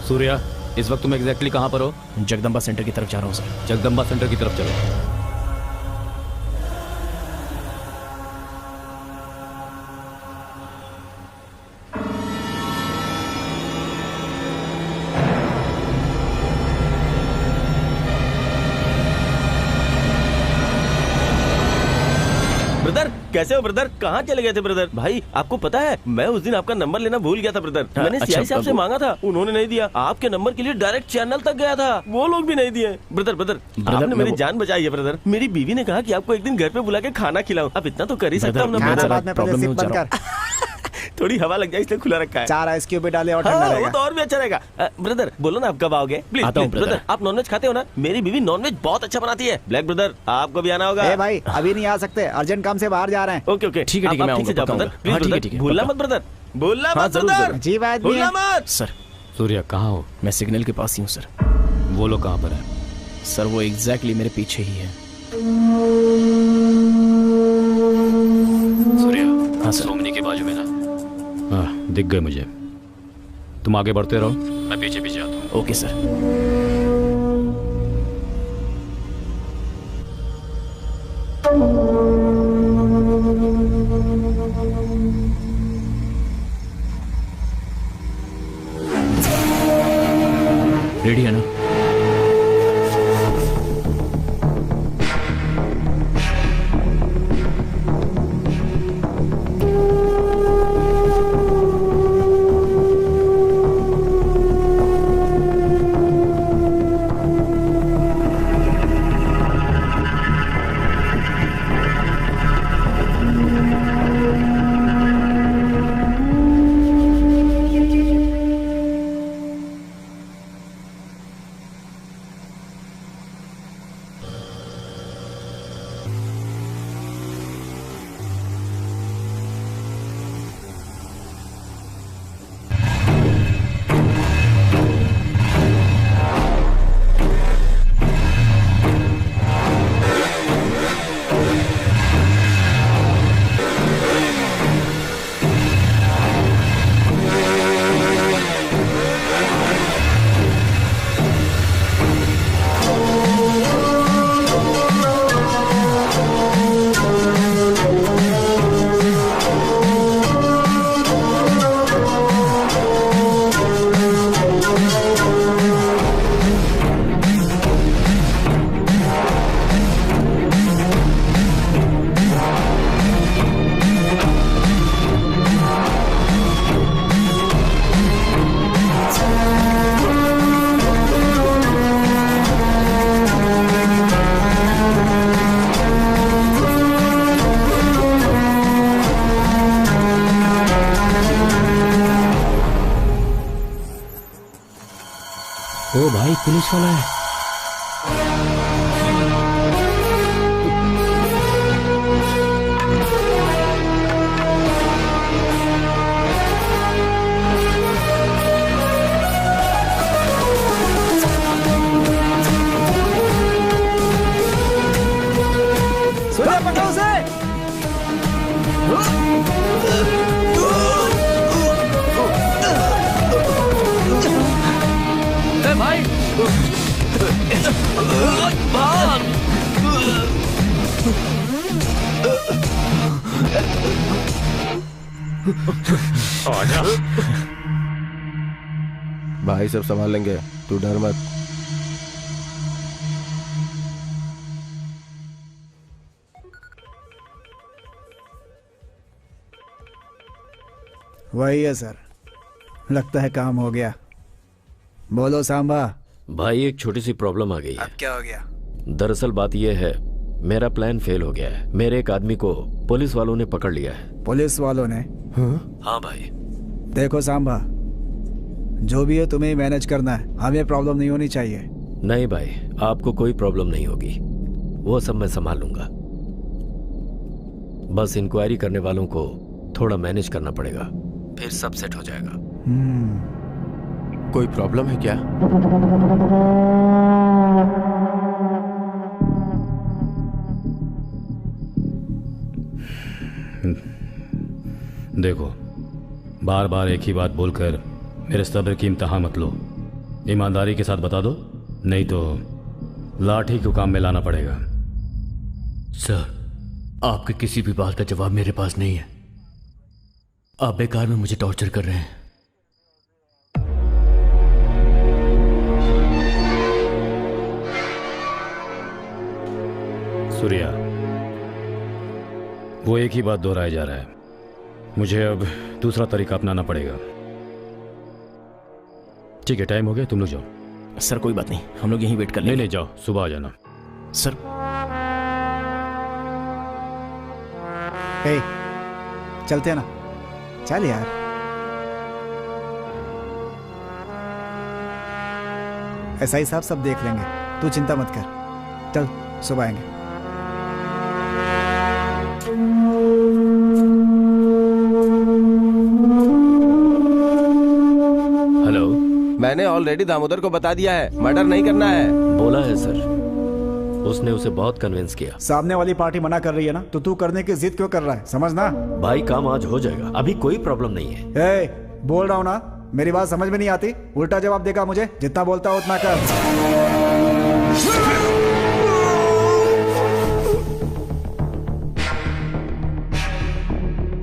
सूर्या, इस वक्त तुम एग्जैक्टली कहां पर हो? जगदम्बा सेंटर की तरफ जा रहा हूं सर। जगदम्बा सेंटर की तरफ चलो। ब्रदर, कैसे हो ब्रदर? कहाँ चले गए थे ब्रदर? भाई आपको पता है मैं उस दिन आपका नंबर लेना भूल गया था ब्रदर। मैंने सीआई साहब से मांगा था, उन्होंने नहीं दिया। आपके नंबर के लिए डायरेक्ट चैनल तक गया था, वो लोग भी नहीं दिए। ब्रदर आपने मेरी जान बचाई है ब्रदर। मेरी बीवी ने कहा कि आपको एक दिन घर पे बुला के खाना खिलाऊं। अब इतना तो कर ही सकता हूँ ना। थोड़ी हवा लग जाए इसलिए खुला रखा है। 4 आइस क्यूब भी डाले और ठंडा रहेगा। वो तो और भी अच्छा रहेगा। ब्रदर बोलो ना आप कब आओगे? प्लीज ब्रदर, आप नॉनवेज खाते हो ना? मेरी बीवी नॉनवेज बहुत अच्छा बनाती है। ब्लैक ब्रदर आपको भी आना होगा। भाई अभी नहीं आ सकते, अर्जेंट काम से बाहर जा रहे हैं। ओके ठीक है, मैं आऊंगा। भूलना मत ब्रदर, भूलना मत ब्रदर। जी बात भूलना मत। सर सूर्या कहाँ हो? मैं सिग्नल के पास ही हूँ सर। वो लोग कहाँ पर है? सर वो एग्जैक्टली मेरे पीछे ही है। सूर्या, हाँ सोमनी के बाजू में ना। हाँ दिख गए मुझे। तुम आगे बढ़ते रहो, मैं पीछे पीछे आता हूँ। Okay sir. रेडी है ना? वो भाई पुलिस वाला है। सूर्या पकड़ो उसे। भाई भाग। आजा। भाई सब संभाल लेंगे, तू डर मत। वही है सर, लगता है काम हो गया। बोलो सांबा। भाई एक छोटी सी प्रॉब्लम आ गई है। अब क्या हो गया? दरअसल बात यह है, मेरा प्लान फेल हो गया है। मेरे एक आदमी को पुलिस वालों ने पकड़ लिया है। पुलिस वालों ने? हाँ भाई। देखो सांबा, जो भी है तुम्हें मैनेज करना है, हमें प्रॉब्लम नहीं होनी चाहिए। नहीं भाई, आपको कोई प्रॉब्लम नहीं होगी, वो सब मैं संभाल लूंगा। बस इंक्वायरी करने वालों को थोड़ा मैनेज करना पड़ेगा, फिर सब सेट हो जाएगा। कोई प्रॉब्लम है क्या? देखो, बार बार एक ही बात बोलकर मेरे सब्र की इम्तिहान मत लो। ईमानदारी के साथ बता दो, नहीं तो लाठी को काम में लाना पड़ेगा। सर, आपके किसी भी बात का जवाब मेरे पास नहीं है। आप बेकार में मुझे टॉर्चर कर रहे हैं। सूर्या, वो एक ही बात दोहराया जा रहा है। मुझे अब दूसरा तरीका अपनाना पड़ेगा। ठीक है, टाइम हो गया, तुम लोग जाओ। सर कोई बात नहीं, हम लोग यहीं वेट कर लेंगे। नहीं, जाओ, सुबह आ जाना। सर चलते हैं ना? चल यार। ऐसा ही साहब सब देख लेंगे, तू चिंता मत कर। चल, सुबह आएंगे। हेलो। मैंने ऑलरेडी दामोदर को बता दिया है, मर्डर नहीं करना है। बोला है सर, उसने उसे बहुत कन्विंस किया। सामने वाली पार्टी मना कर रही है ना, तो तू करने की जिद क्यों कर रहा है? समझना भाई, काम आज हो जाएगा, अभी कोई प्रॉब्लम नहीं है। बोल रहा हूँ ना, मेरी बात समझ में नहीं आती? उल्टा जवाब देगा मुझे, जितना बोलता हो उतना कर।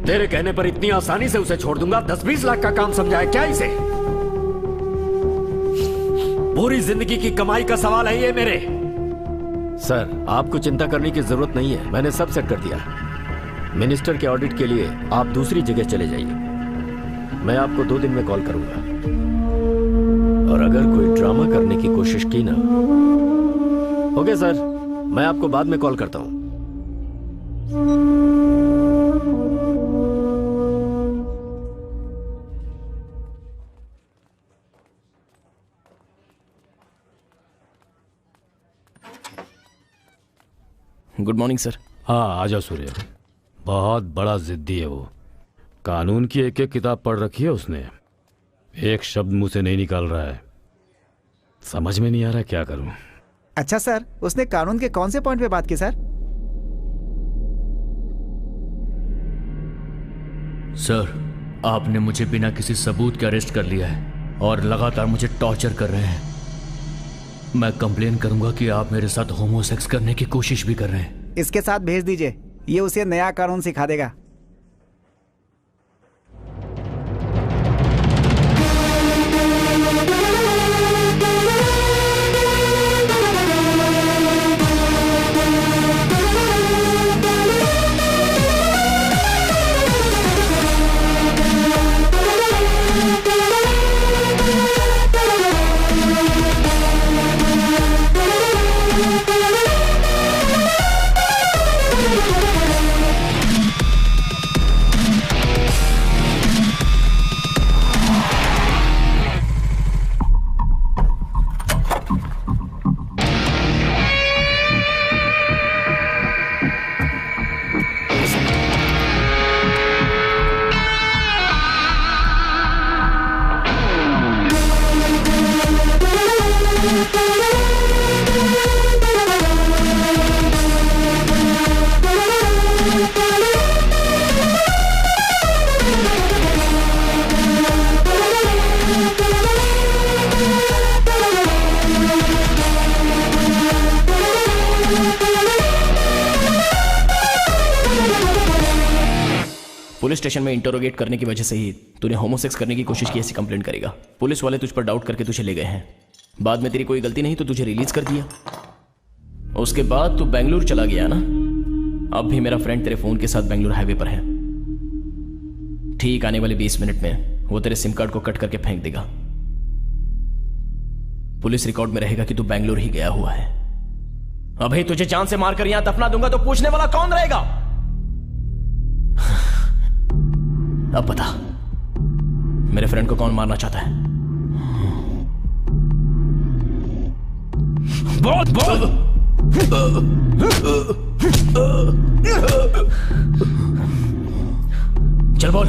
तेरे कहने पर इतनी आसानी से उसे छोड़ दूंगा? 10-20 लाख का काम समझा है क्या इसे? पूरी जिंदगी की कमाई का सवाल है ये मेरे। सर, आपको चिंता करने की जरूरत नहीं है, मैंने सब सेट कर दिया। मिनिस्टर के ऑडिट के लिए आप दूसरी जगह चले जाइए, मैं आपको 2 दिन में कॉल करूंगा। और अगर कोई ड्रामा करने की कोशिश की ना। ओके सर, मैं आपको बाद में कॉल करता हूं। Good morning sir. हाँ, आ जाओ सूर्य। बहुत बड़ा जिद्दी है वो। कानून की एक एक किताब पढ़ रखी है उसने, एक शब्द मुंह से नहीं निकाल रहा है। समझ में नहीं आ रहा क्या करूं। अच्छा सर, उसने कानून के कौन से पॉइंट पे बात की सर? सर, आपने मुझे बिना किसी सबूत के अरेस्ट कर लिया है और लगातार मुझे टॉर्चर कर रहे हैं। मैं कंप्लेन करूंगा कि आप मेरे साथ होमोसेक्स करने की कोशिश भी कर रहे हैं। इसके साथ भेज दीजिए, ये उसे नया कानून सिखा देगा। पुलिस स्टेशन में इंटरोगेट करने की वजह से ही तूने होमोसेक्स करने की कोशिश की ऐसी कंप्लेंट करेगा। पुलिस वाले तुझ पर डाउट करके तुझे ले गए हैं। बाद में तेरी कोई गलती नहीं तो तुझे रिलीज कर दिया। उसके बाद तू बेंगलुरु चला गया ना। अब भी मेरा फ्रेंड तेरे फोन के साथ बेंगलुरु हाईवे पर है। ठीक आने वाले 20 मिनट में वो तेरे सिम कार्ड को कट करके फेंक देगा। पुलिस रिकॉर्ड में रहेगा कि तू बेंगलुरु ही गया हुआ है। अभी तुझे जान से मारकर यहां दफना दूंगा तो पूछने वाला कौन रहेगा? अब बता, मेरे फ्रेंड को कौन मारना चाहता है? बोल बोल। चल बोल।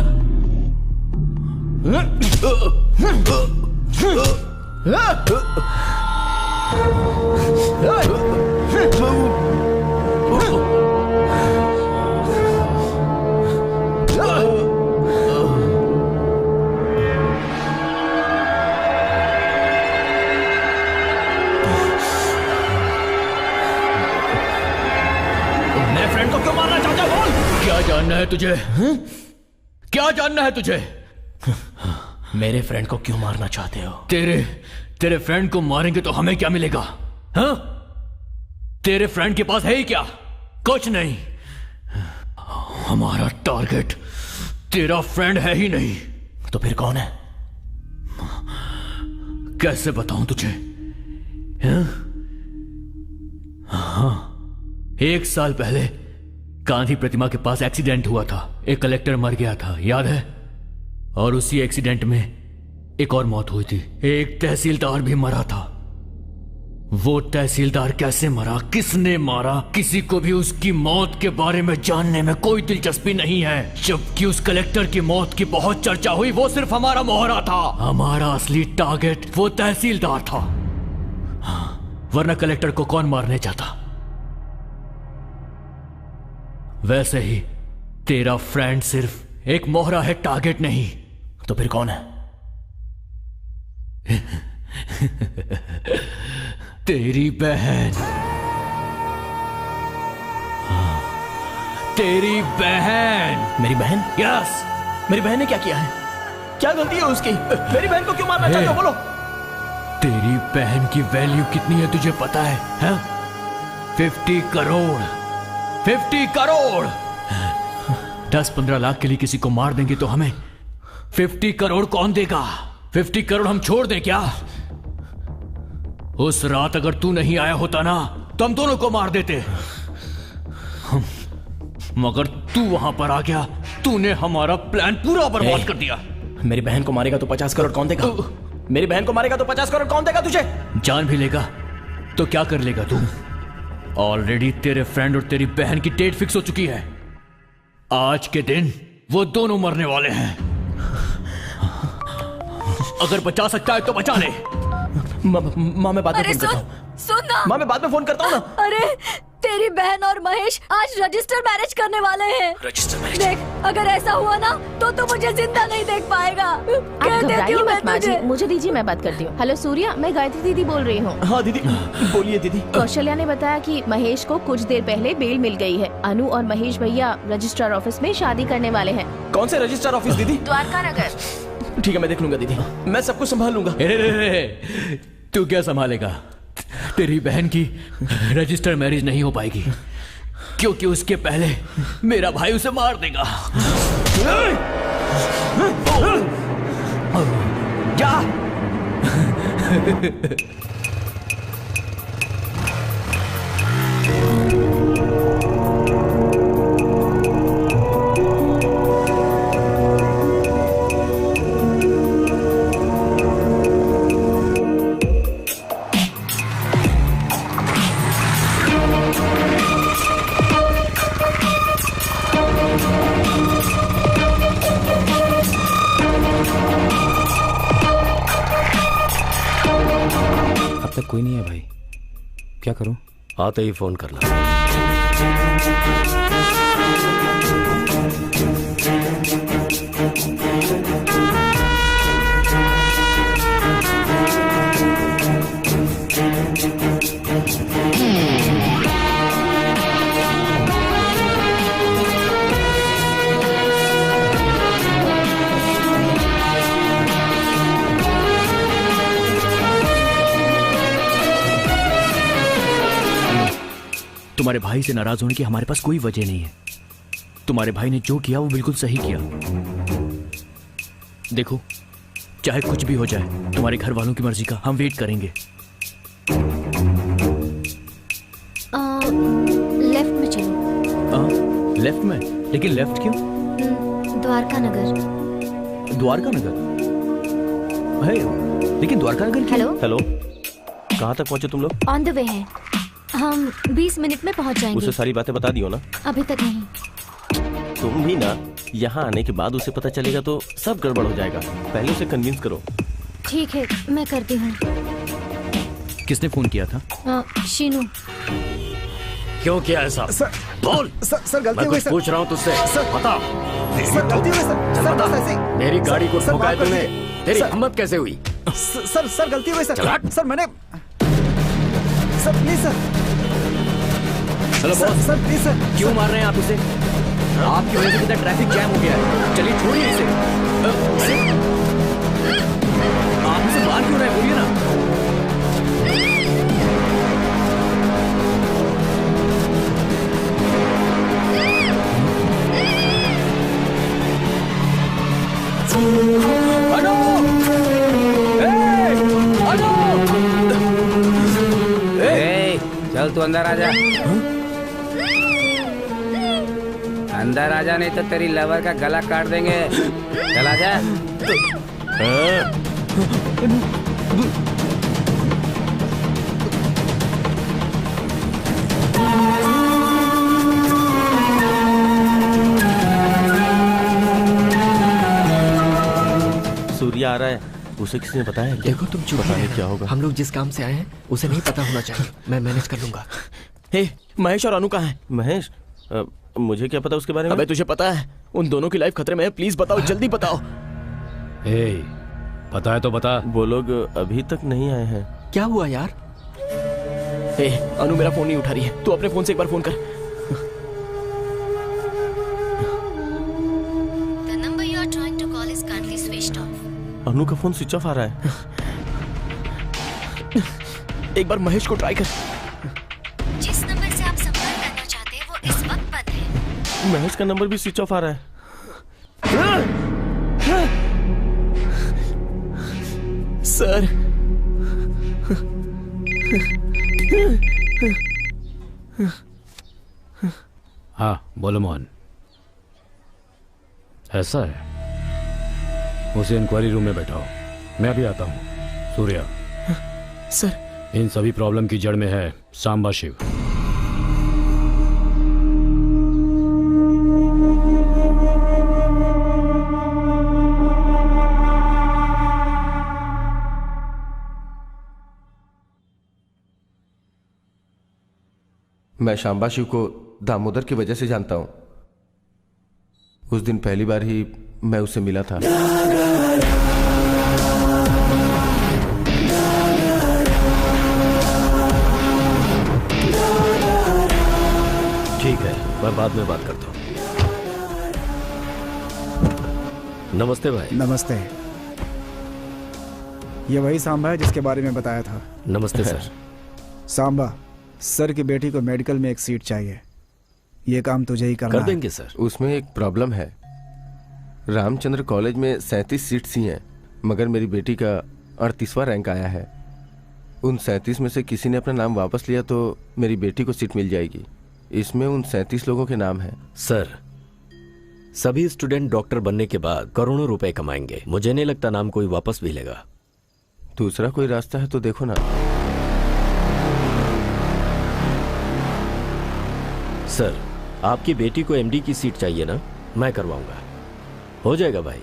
क्या जानना है तुझे? क्या जानना है तुझे? मेरे फ्रेंड को क्यों मारना चाहते हो? तेरे फ्रेंड को मारेंगे तो हमें क्या मिलेगा? हाँ? तेरे फ्रेंड के पास है ही क्या? कुछ नहीं। हमारा टारगेट तेरा फ्रेंड है ही नहीं। तो फिर कौन है? कैसे बताऊं तुझे? हाँ, 1 साल पहले गांधी प्रतिमा के पास एक्सीडेंट हुआ था। एक कलेक्टर मर गया था, याद है? और उसी एक्सीडेंट में एक और मौत हुई थी। एक तहसीलदार भी मरा था। वो तहसीलदार कैसे मरा, किसने मारा, किसी को भी उसकी मौत के बारे में जानने में कोई दिलचस्पी नहीं है। जबकि उस कलेक्टर की मौत की बहुत चर्चा हुई। वो सिर्फ हमारा मोहरा था। हमारा असली टारगेट वो तहसीलदार था। वरना कलेक्टर को कौन मारने चाहता? वैसे ही तेरा फ्रेंड सिर्फ एक मोहरा है, टारगेट नहीं। तो फिर कौन है? तेरी बहन। तेरी बहन। मेरी बहन? यस। मेरी बहन ने क्या किया है? क्या गलती है उसकी? मेरी बहन को क्यों मारना चाहते हो? बोलो। तेरी बहन की वैल्यू कितनी है तुझे पता है? हाँ? 50 करोड़। 50 करोड़। 10-15 लाख के लिए किसी को मार देंगे तो हमें 50 करोड़ कौन देगा? 50 करोड़ हम छोड़ दें क्या? उस रात अगर तू नहीं आया होता ना तो हम दोनों को मार देते। मगर तू वहां पर आ गया, तूने हमारा प्लान पूरा बर्बाद कर दिया। मेरी बहन को मारेगा तो 50 करोड़ कौन देगा? मेरी बहन को मारेगा तो 50 करोड़ कौन देगा तुझे? जान भी लेगा तो क्या कर लेगा तू? ऑलरेडी तेरे फ्रेंड और तेरी बहन की डेट फिक्स हो चुकी है। आज के दिन वो दोनों मरने वाले हैं। अगर बचा सकता है तो बचा ले। माँ मैं बाद में फोन करता हूँ। सुन ना। माँ मैं बाद में फोन करता हूँ ना। अरे तेरी बहन और महेश आज रजिस्टर मैरिज करने वाले हैं। Register marriage? देख, अगर ऐसा हुआ ना तो मुझे जिंदा नहीं देख पाएगा। आप घबराइए मत माँ जी, मुझे दीजिए, मैं बात करती हूँ। हेलो सूर्या, मैं गायत्री दीदी बोल रही हूँ। हाँ दीदी, बोलिए दीदी। कौशल्या ने बताया कि महेश को कुछ देर पहले बेल मिल गई है। अनु और महेश भैया रजिस्ट्रार ऑफिस में शादी करने वाले हैं। कौन से रजिस्ट्रार ऑफिस दीदी? द्वारका नगर। ठीक है, मैं देख लूंगा दीदी। मैं सब कुछ संभाल लूंगा। तू क्या संभालेगा? तेरी बहन की रजिस्टर मैरिज नहीं हो पाएगी क्योंकि उसके पहले मेरा भाई उसे मार देगा। जा। तक कोई नहीं है भाई, क्या करूं? आते ही फोन करना। तुम्हारे भाई से नाराज होने की हमारे पास कोई वजह नहीं है। तुम्हारे भाई ने जो किया वो बिल्कुल सही किया। देखो, चाहे कुछ भी हो जाए, तुम्हारे घर वालों की मर्जी का हम वेट करेंगे। लेफ्ट में चलो। लेफ्ट में? लेकिन लेफ्ट क्यों? द्वारका नगर। द्वारका नगर? है, लेकिन द्वारका नगर क्यों? हेलो, कहाँ तक पहुँचे तुम लोग? ऑन द वे है। हम 20 मिनट में पहुंच जाएंगे। उसे सारी बातें बता दियो ना। अभी तक नहीं। तुम भी ना, यहाँ आने के बाद उसे पता चलेगा तो सब गड़बड़ हो जाएगा। पहले उसे कन्विंस करो। ठीक है, मैं करती हूँ। किसने फोन किया था? शीनू। क्यों किया ऐसा? सर, बोल। सर गलती मैं हो गई कुछ सर। पूछ रहा हूँ तुझसे। सर, बता। सर गलती हो गई सर। चल सर बता। बस ऐसे। मेरी गाड़ी को सर, ठोका है माफ कर तूने। दीजिए। तेरी सर- हिम्मत कैसे हुई? सर गलती हो गई सर। चल हट। सर मैंने सर प्लीज सर। चलो बॉस। Sir please sir. क्यों मार रहे हैं आप उसे? आपकी वजह से कितना ट्रैफिक जैम हो गया है। चलिए छोड़िए इसे। आप इसे मार क्यों रहे हैं? बोलिए ना। अनु! अनु! चल तू अंदर आजा। अंदर आजा, नहीं तो तेरी लवर का गला काट देंगे। चल आजा। सूर्य आ रहा है, उसे किसी ने बताया क्या? देखो तुम चुप पता नहीं रहना। क्या होगा। हम लोग जिस काम से आए हैं उसे नहीं पता होना चाहिए। मैं मैनेज कर लूंगा। हे, महेश और अनु कहाँ हैं? महेश, मुझे क्या पता उसके बारे में? अबे तुझे पता है, उन दोनों की लाइफ खतरे में है। प्लीज बताओ, जल्दी बताओ। पता है तो बता। वो लोग अभी तक नहीं आए हैं। क्या हुआ यार? हे, अनु मेरा फोन नहीं उठा रही है। तू अपने फोन से एक बार फोन कर। The number you are trying to call is currently switched off. अनु का फोन स्विच ऑफ आ रहा है। एक बार महेश को ट्राई कर। जिस नंबर से आप संपर्क करना चाहते हैं वो इस वक्त बंद है। महेश का नंबर भी स्विच ऑफ आ रहा है। सर, हाँ बोलो मोहन। ऐसा है, उसे इंक्वायरी रूम में बैठाओ। मैं अभी आता हूँ। सूर्या। सर, इन सभी प्रॉब्लम की जड़ में है सांबा शिव। मैं शांबा शिव को दामोदर की वजह से जानता हूं। उस दिन पहली बार ही मैं उससे मिला था। ठीक है, मैं बाद में बात करता हूँ। नमस्ते भाई। नमस्ते। ये वही सांबा है जिसके बारे में बताया था। नमस्ते सर। सांबा, सर की बेटी को मेडिकल में एक सीट चाहिए। ये काम तुझे ही करना कर देंगे सर। उसमें एक प्रॉब्लम है। रामचंद्र कॉलेज में 37 सीट्स ही हैं, मगर मेरी बेटी का 38वां रैंक आया है। उन 37 में से किसी ने अपना नाम वापस लिया तो मेरी बेटी को सीट मिल जाएगी। इसमें उन 37 लोगों के नाम हैं। सर, सभी स्टूडेंट डॉक्टर बनने के बाद करोड़ों रुपए कमाएंगे। मुझे नहीं लगता नाम कोई वापस भी लेगा। दूसरा कोई रास्ता है तो देखो ना। सर, आपकी बेटी को एमडी की सीट चाहिए ना? मैं करवाऊंगा। हो जाएगा भाई।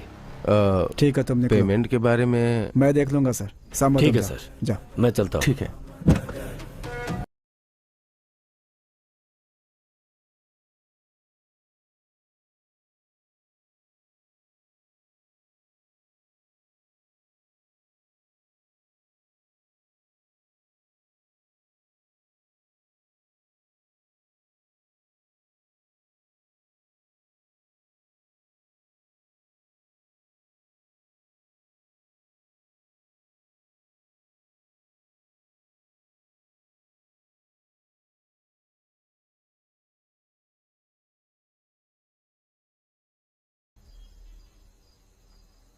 ठीक है, तुमने पेमेंट के बारे में मैं देख लूंगा सर। सांबा, ठीक तुम है जाओ। सर, जाओ। मैं चलता हूँ। ठीक है।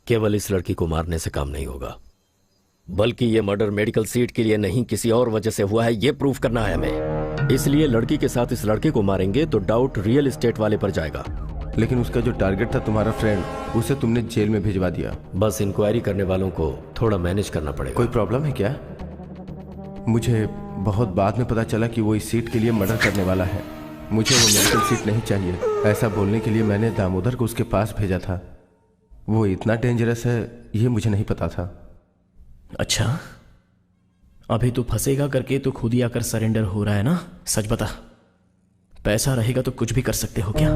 केवल इस लड़की को मारने से काम नहीं होगा, बल्कि ये मर्डर मेडिकल सीट के लिए नहीं किसी और वजह से हुआ है, ये प्रूफ करना है हमें। इसलिए लड़की के साथ इस लड़के को मारेंगे तो डाउट रियल एस्टेट वाले पर जाएगा। लेकिन उसका जो टारगेट था तुम्हारा फ्रेंड, उसे तुमने जेल में भिजवा दिया। बस इंक्वायरी करने वालों को थोड़ा मैनेज करना पड़ेगा। कोई प्रॉब्लम है क्या? मुझे बहुत बाद में पता चला कि वो इस सीट के लिए मर्डर करने वाला है। मुझे वो मेडिकल सीट नहीं चाहिए, ऐसा बोलने के लिए मैंने दामोदर को उसके पास भेजा था। वो इतना डेंजरस है ये मुझे नहीं पता था। अच्छा, अभी तू फंसेगा करके तो खुद ही आकर सरेंडर हो रहा है ना? सच बता, पैसा रहेगा तो कुछ भी कर सकते हो क्या?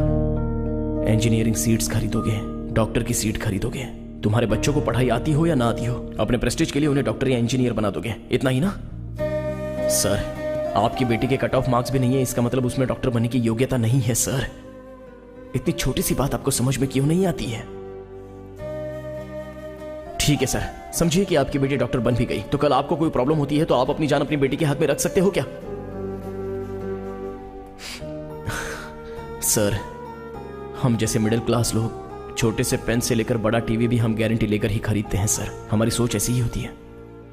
इंजीनियरिंग सीट्स खरीदोगे, डॉक्टर की सीट खरीदोगे, तुम्हारे बच्चों को पढ़ाई आती हो या ना आती हो, अपने प्रेस्टीज के लिए उन्हें डॉक्टर या इंजीनियर बना दोगे, इतना ही ना? सर, आपकी बेटी के कट ऑफ मार्क्स भी नहीं है, इसका मतलब उसमें डॉक्टर बनने की योग्यता नहीं है। सर, इतनी छोटी सी बात आपको समझ में क्यों नहीं आती है? ठीक है सर, समझिए कि आपकी बेटी डॉक्टर बन भी गई तो कल आपको कोई प्रॉब्लम होती है तो आप अपनी जान अपनी बेटी के हाथ में रख सकते हो क्या? सर, हम जैसे मिडिल क्लास लोग छोटे से पेन से लेकर बड़ा टीवी भी हम गारंटी लेकर ही खरीदते हैं। सर, हमारी सोच ऐसी ही होती है।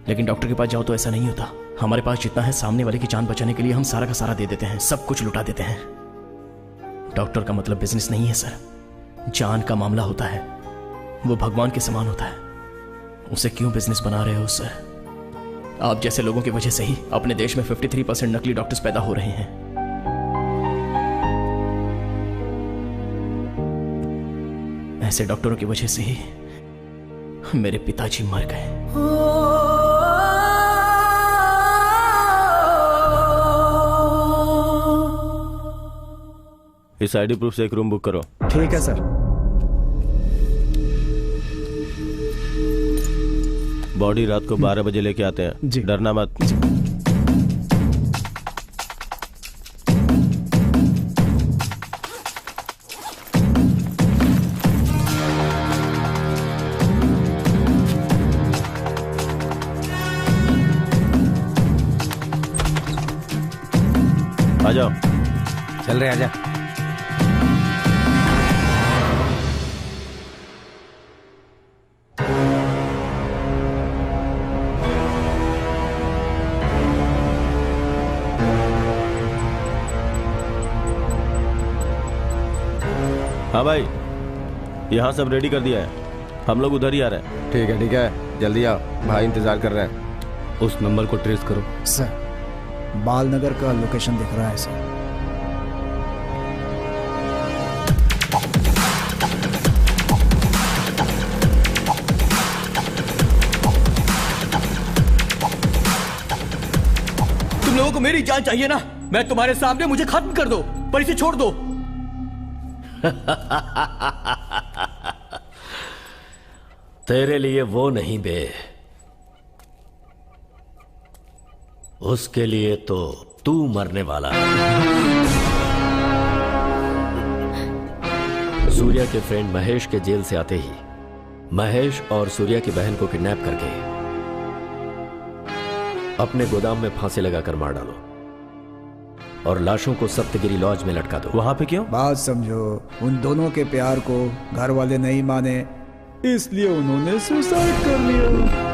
लेकिन डॉक्टर के पास जाओ तो ऐसा नहीं होता। हमारे पास जितना है सामने वाले की जान बचाने के लिए हम सारा का सारा दे देते हैं, सब कुछ लुटा देते हैं। डॉक्टर का मतलब बिजनेस नहीं है सर, जान का मामला होता है, वो भगवान के समान होता है। उसे क्यों बिजनेस बना रहे हो सर? आप जैसे लोगों की वजह से ही अपने देश में 53% नकली डॉक्टर्स पैदा हो रहे हैं। ऐसे डॉक्टरों की वजह से ही मेरे पिताजी मर गए। इस आईडी प्रूफ से एक रूम बुक करो। ठीक है सर। बॉडी रात को 12 बजे लेके आते हैं जी। डरना मत। आ जाओ। चल रहे, आजा। हाँ भाई, यहाँ सब रेडी कर दिया है, हम लोग उधर ही आ रहे हैं। ठीक है, जल्दी आओ, भाई इंतजार कर रहे हैं। उस नंबर को ट्रेस करो। सर, बालनगर का लोकेशन दिख रहा है सर। तुम लोगों को मेरी जान चाहिए ना? मैं तुम्हारे सामने, मुझे खत्म कर दो पर इसे छोड़ दो। तेरे लिए वो नहीं बे, उसके लिए तो तू मरने वाला है। सूर्या के फ्रेंड महेश के जेल से आते ही महेश और सूर्या की बहन को किडनैप करके अपने गोदाम में फांसी लगाकर मार डालो और लाशों को सप्तगिरी लॉज में लटका दो। वहां पे क्यों? बात समझो, उन दोनों के प्यार को घर वाले नहीं माने, इसलिए उन्होंने सुसाइड कर लिया।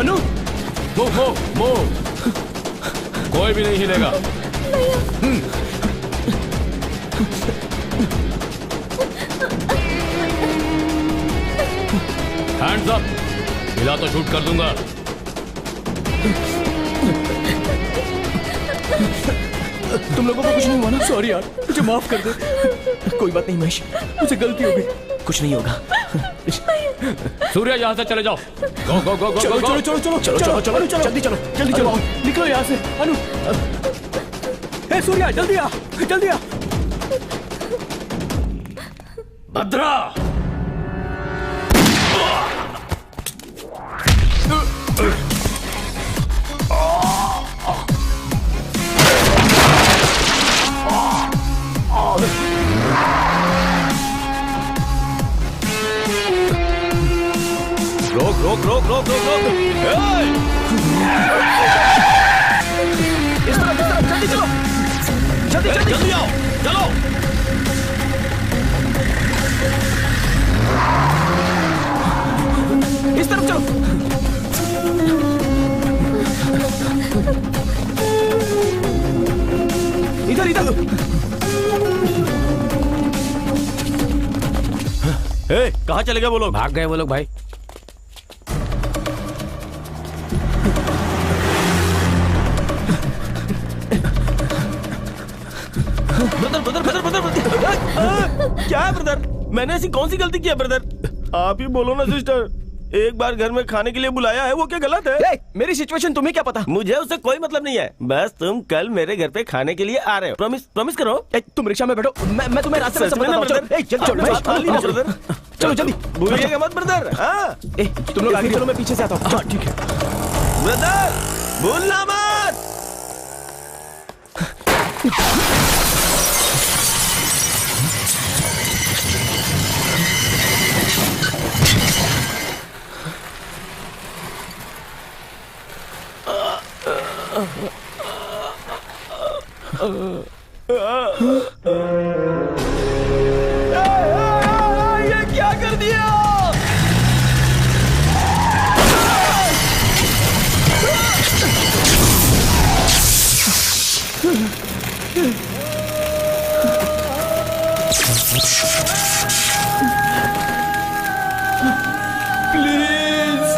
अनु, मूव। कोई भी नहीं हिलेगा। हैंड्स अप, हिला तो शूट कर दूंगा। तुम लोगों को कुछ नहीं हुआ ना? सॉरी यार, मुझे माफ कर दे। कोई बात नहीं महेश, मुझे गलती हो गई, कुछ नहीं होगा। सूर्या, यहाँ से चले जाओ। गो गो गो गो चलो गो, चलो चलो चलो चलो चलो चलो चलो जल्दी चलो जल्दी चलो, निकलो यहाँ से। अनु, हे सूर्या, जल्दी आ, जल्दी आ। भद्रा। रोक रोक रोक रोक रोक रोक। इस तरफ जल्दी चलो, जल्दी जल्दी जल्दी आओ, चलो। इस तरफ चलो। इधर इधर। कहाँ चले गए वो लोग? भाग गए वो लोग भाई। ब्रदर ब्रदर ब्रदर ब्रदर क्या है ब्रदर? मैंने ऐसी कौन सी गलती की है ब्रदर? आप ही बोलो ना सिस्टर। एक बार घर में खाने के लिए बुलाया है, वो क्या गलत है? मेरी सिचुएशन तुम्हें क्या पता? मुझे उससे कोई मतलब नहीं है। बस तुम कल मेरे घर पे खाने के लिए आ रहे हो। प्रॉमिस प्रॉमिस करो। तुम रिक्शा में बैठो, मैं तुम्हें रास्ते में समझाता हूं। चलो जल्दी, भूलिएगा मत ब्रदर। हाँ तुम लोग आगे चलो, मैं पीछे से आता हूँ। हाँ ठीक है ब्रदर, भूलना मत। ये क्या कर दिया? प्लीज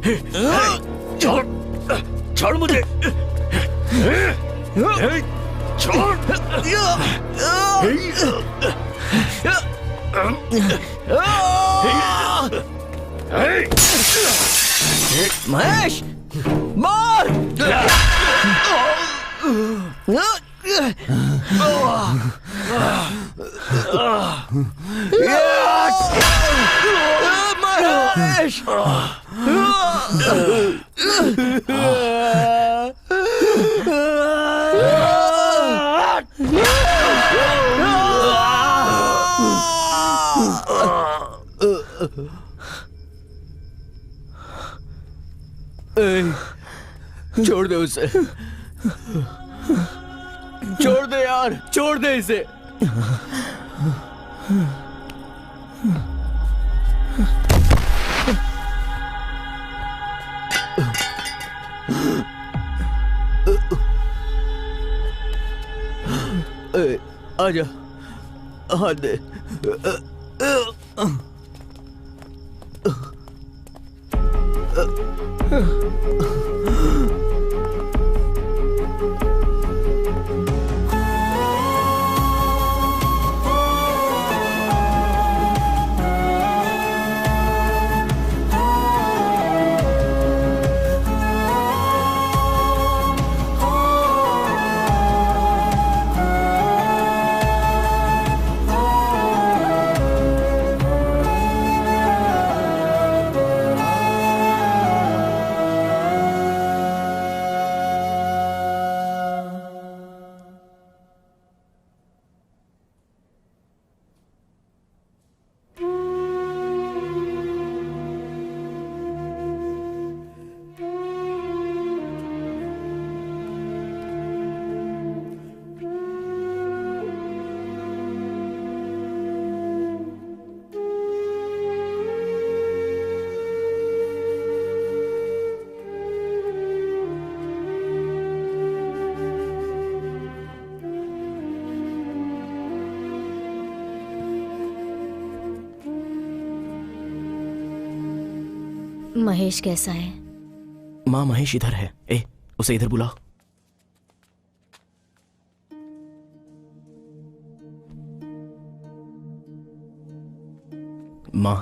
छोड़ छोड़ मुझे, छोड़। महेश मार। महेश छोड़ दे उसे, छोड़ दे यार, छोड़ दे इसे। आजा, हाथ दे। महेश कैसा है? माँ, महेश इधर है। उसे इधर बुलाओ। माँ,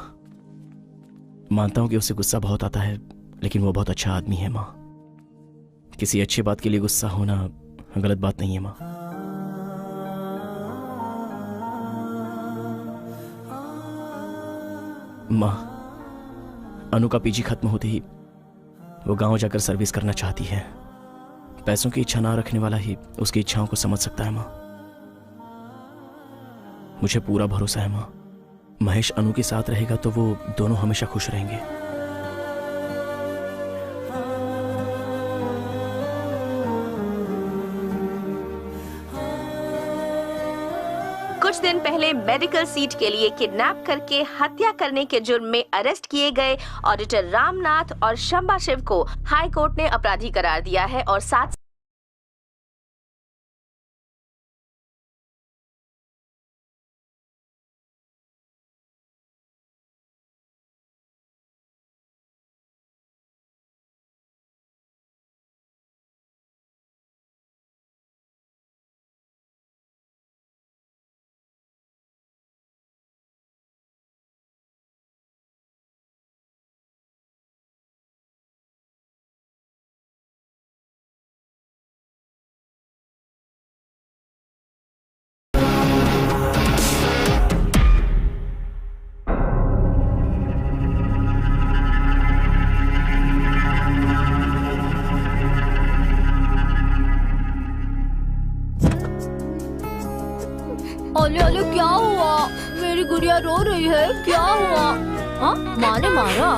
मानता हूं कि उसे गुस्सा बहुत आता है, लेकिन वो बहुत अच्छा आदमी है माँ। किसी अच्छी बात के लिए गुस्सा होना गलत बात नहीं है माँ। माँ, अनु का पीजी खत्म होते ही वो गांव जाकर सर्विस करना चाहती है। पैसों की इच्छा ना रखने वाला ही उसकी इच्छाओं को समझ सकता है माँ। मुझे पूरा भरोसा है माँ, महेश अनु के साथ रहेगा तो वो दोनों हमेशा खुश रहेंगे। कुछ दिन पहले मेडिकल सीट के लिए किडनैप करके हत्या करने के जुर्म में अरेस्ट किए गए ऑडिटर रामनाथ और शंबा शिव को हाई कोर्ट ने अपराधी करार दिया है और 7 ओले ओले क्या हुआ? मेरी गुड़िया रो रही है, क्या हुआ? हाँ, माँ ने मारा?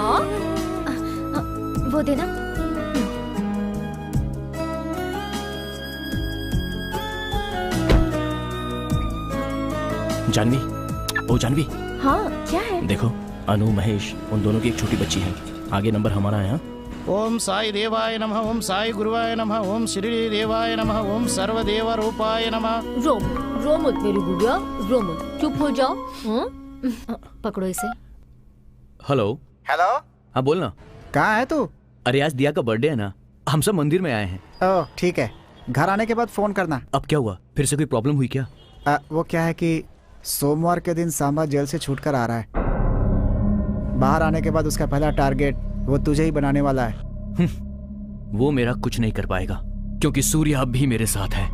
वो देना। जानवी, ओ जानवी। हाँ, क्या है? देखो, अनु, महेश, उन दोनों की एक छोटी बच्ची है। आगे नंबर हमारा है। ओम साई देवाय नमः, ओम साई गुरुवाय नमः, ओम श्री देवाय नमः, ओम सर्वदेव रूपाय नमः। रो मत मेरी गुड़िया, रो मत, चुप हो जाओ। पकड़ो इसे। हेलो। हेलो। हाँ बोलना। कहाँ है तू? अरे आज दिया का बर्थडे है ना, हम सब मंदिर में आए हैं। ओह ठीक है, घर आने के बाद फोन करना। अब क्या हुआ, फिर से कोई प्रॉब्लम हुई क्या? वो क्या है कि सोमवार के दिन सांबा जेल से छूटकर आ रहा है। बाहर आने के बाद उसका पहला टारगेट वो तुझे ही बनाने वाला है। वो मेरा कुछ नहीं कर पाएगा क्योंकि सूर्य अब भी मेरे साथ है।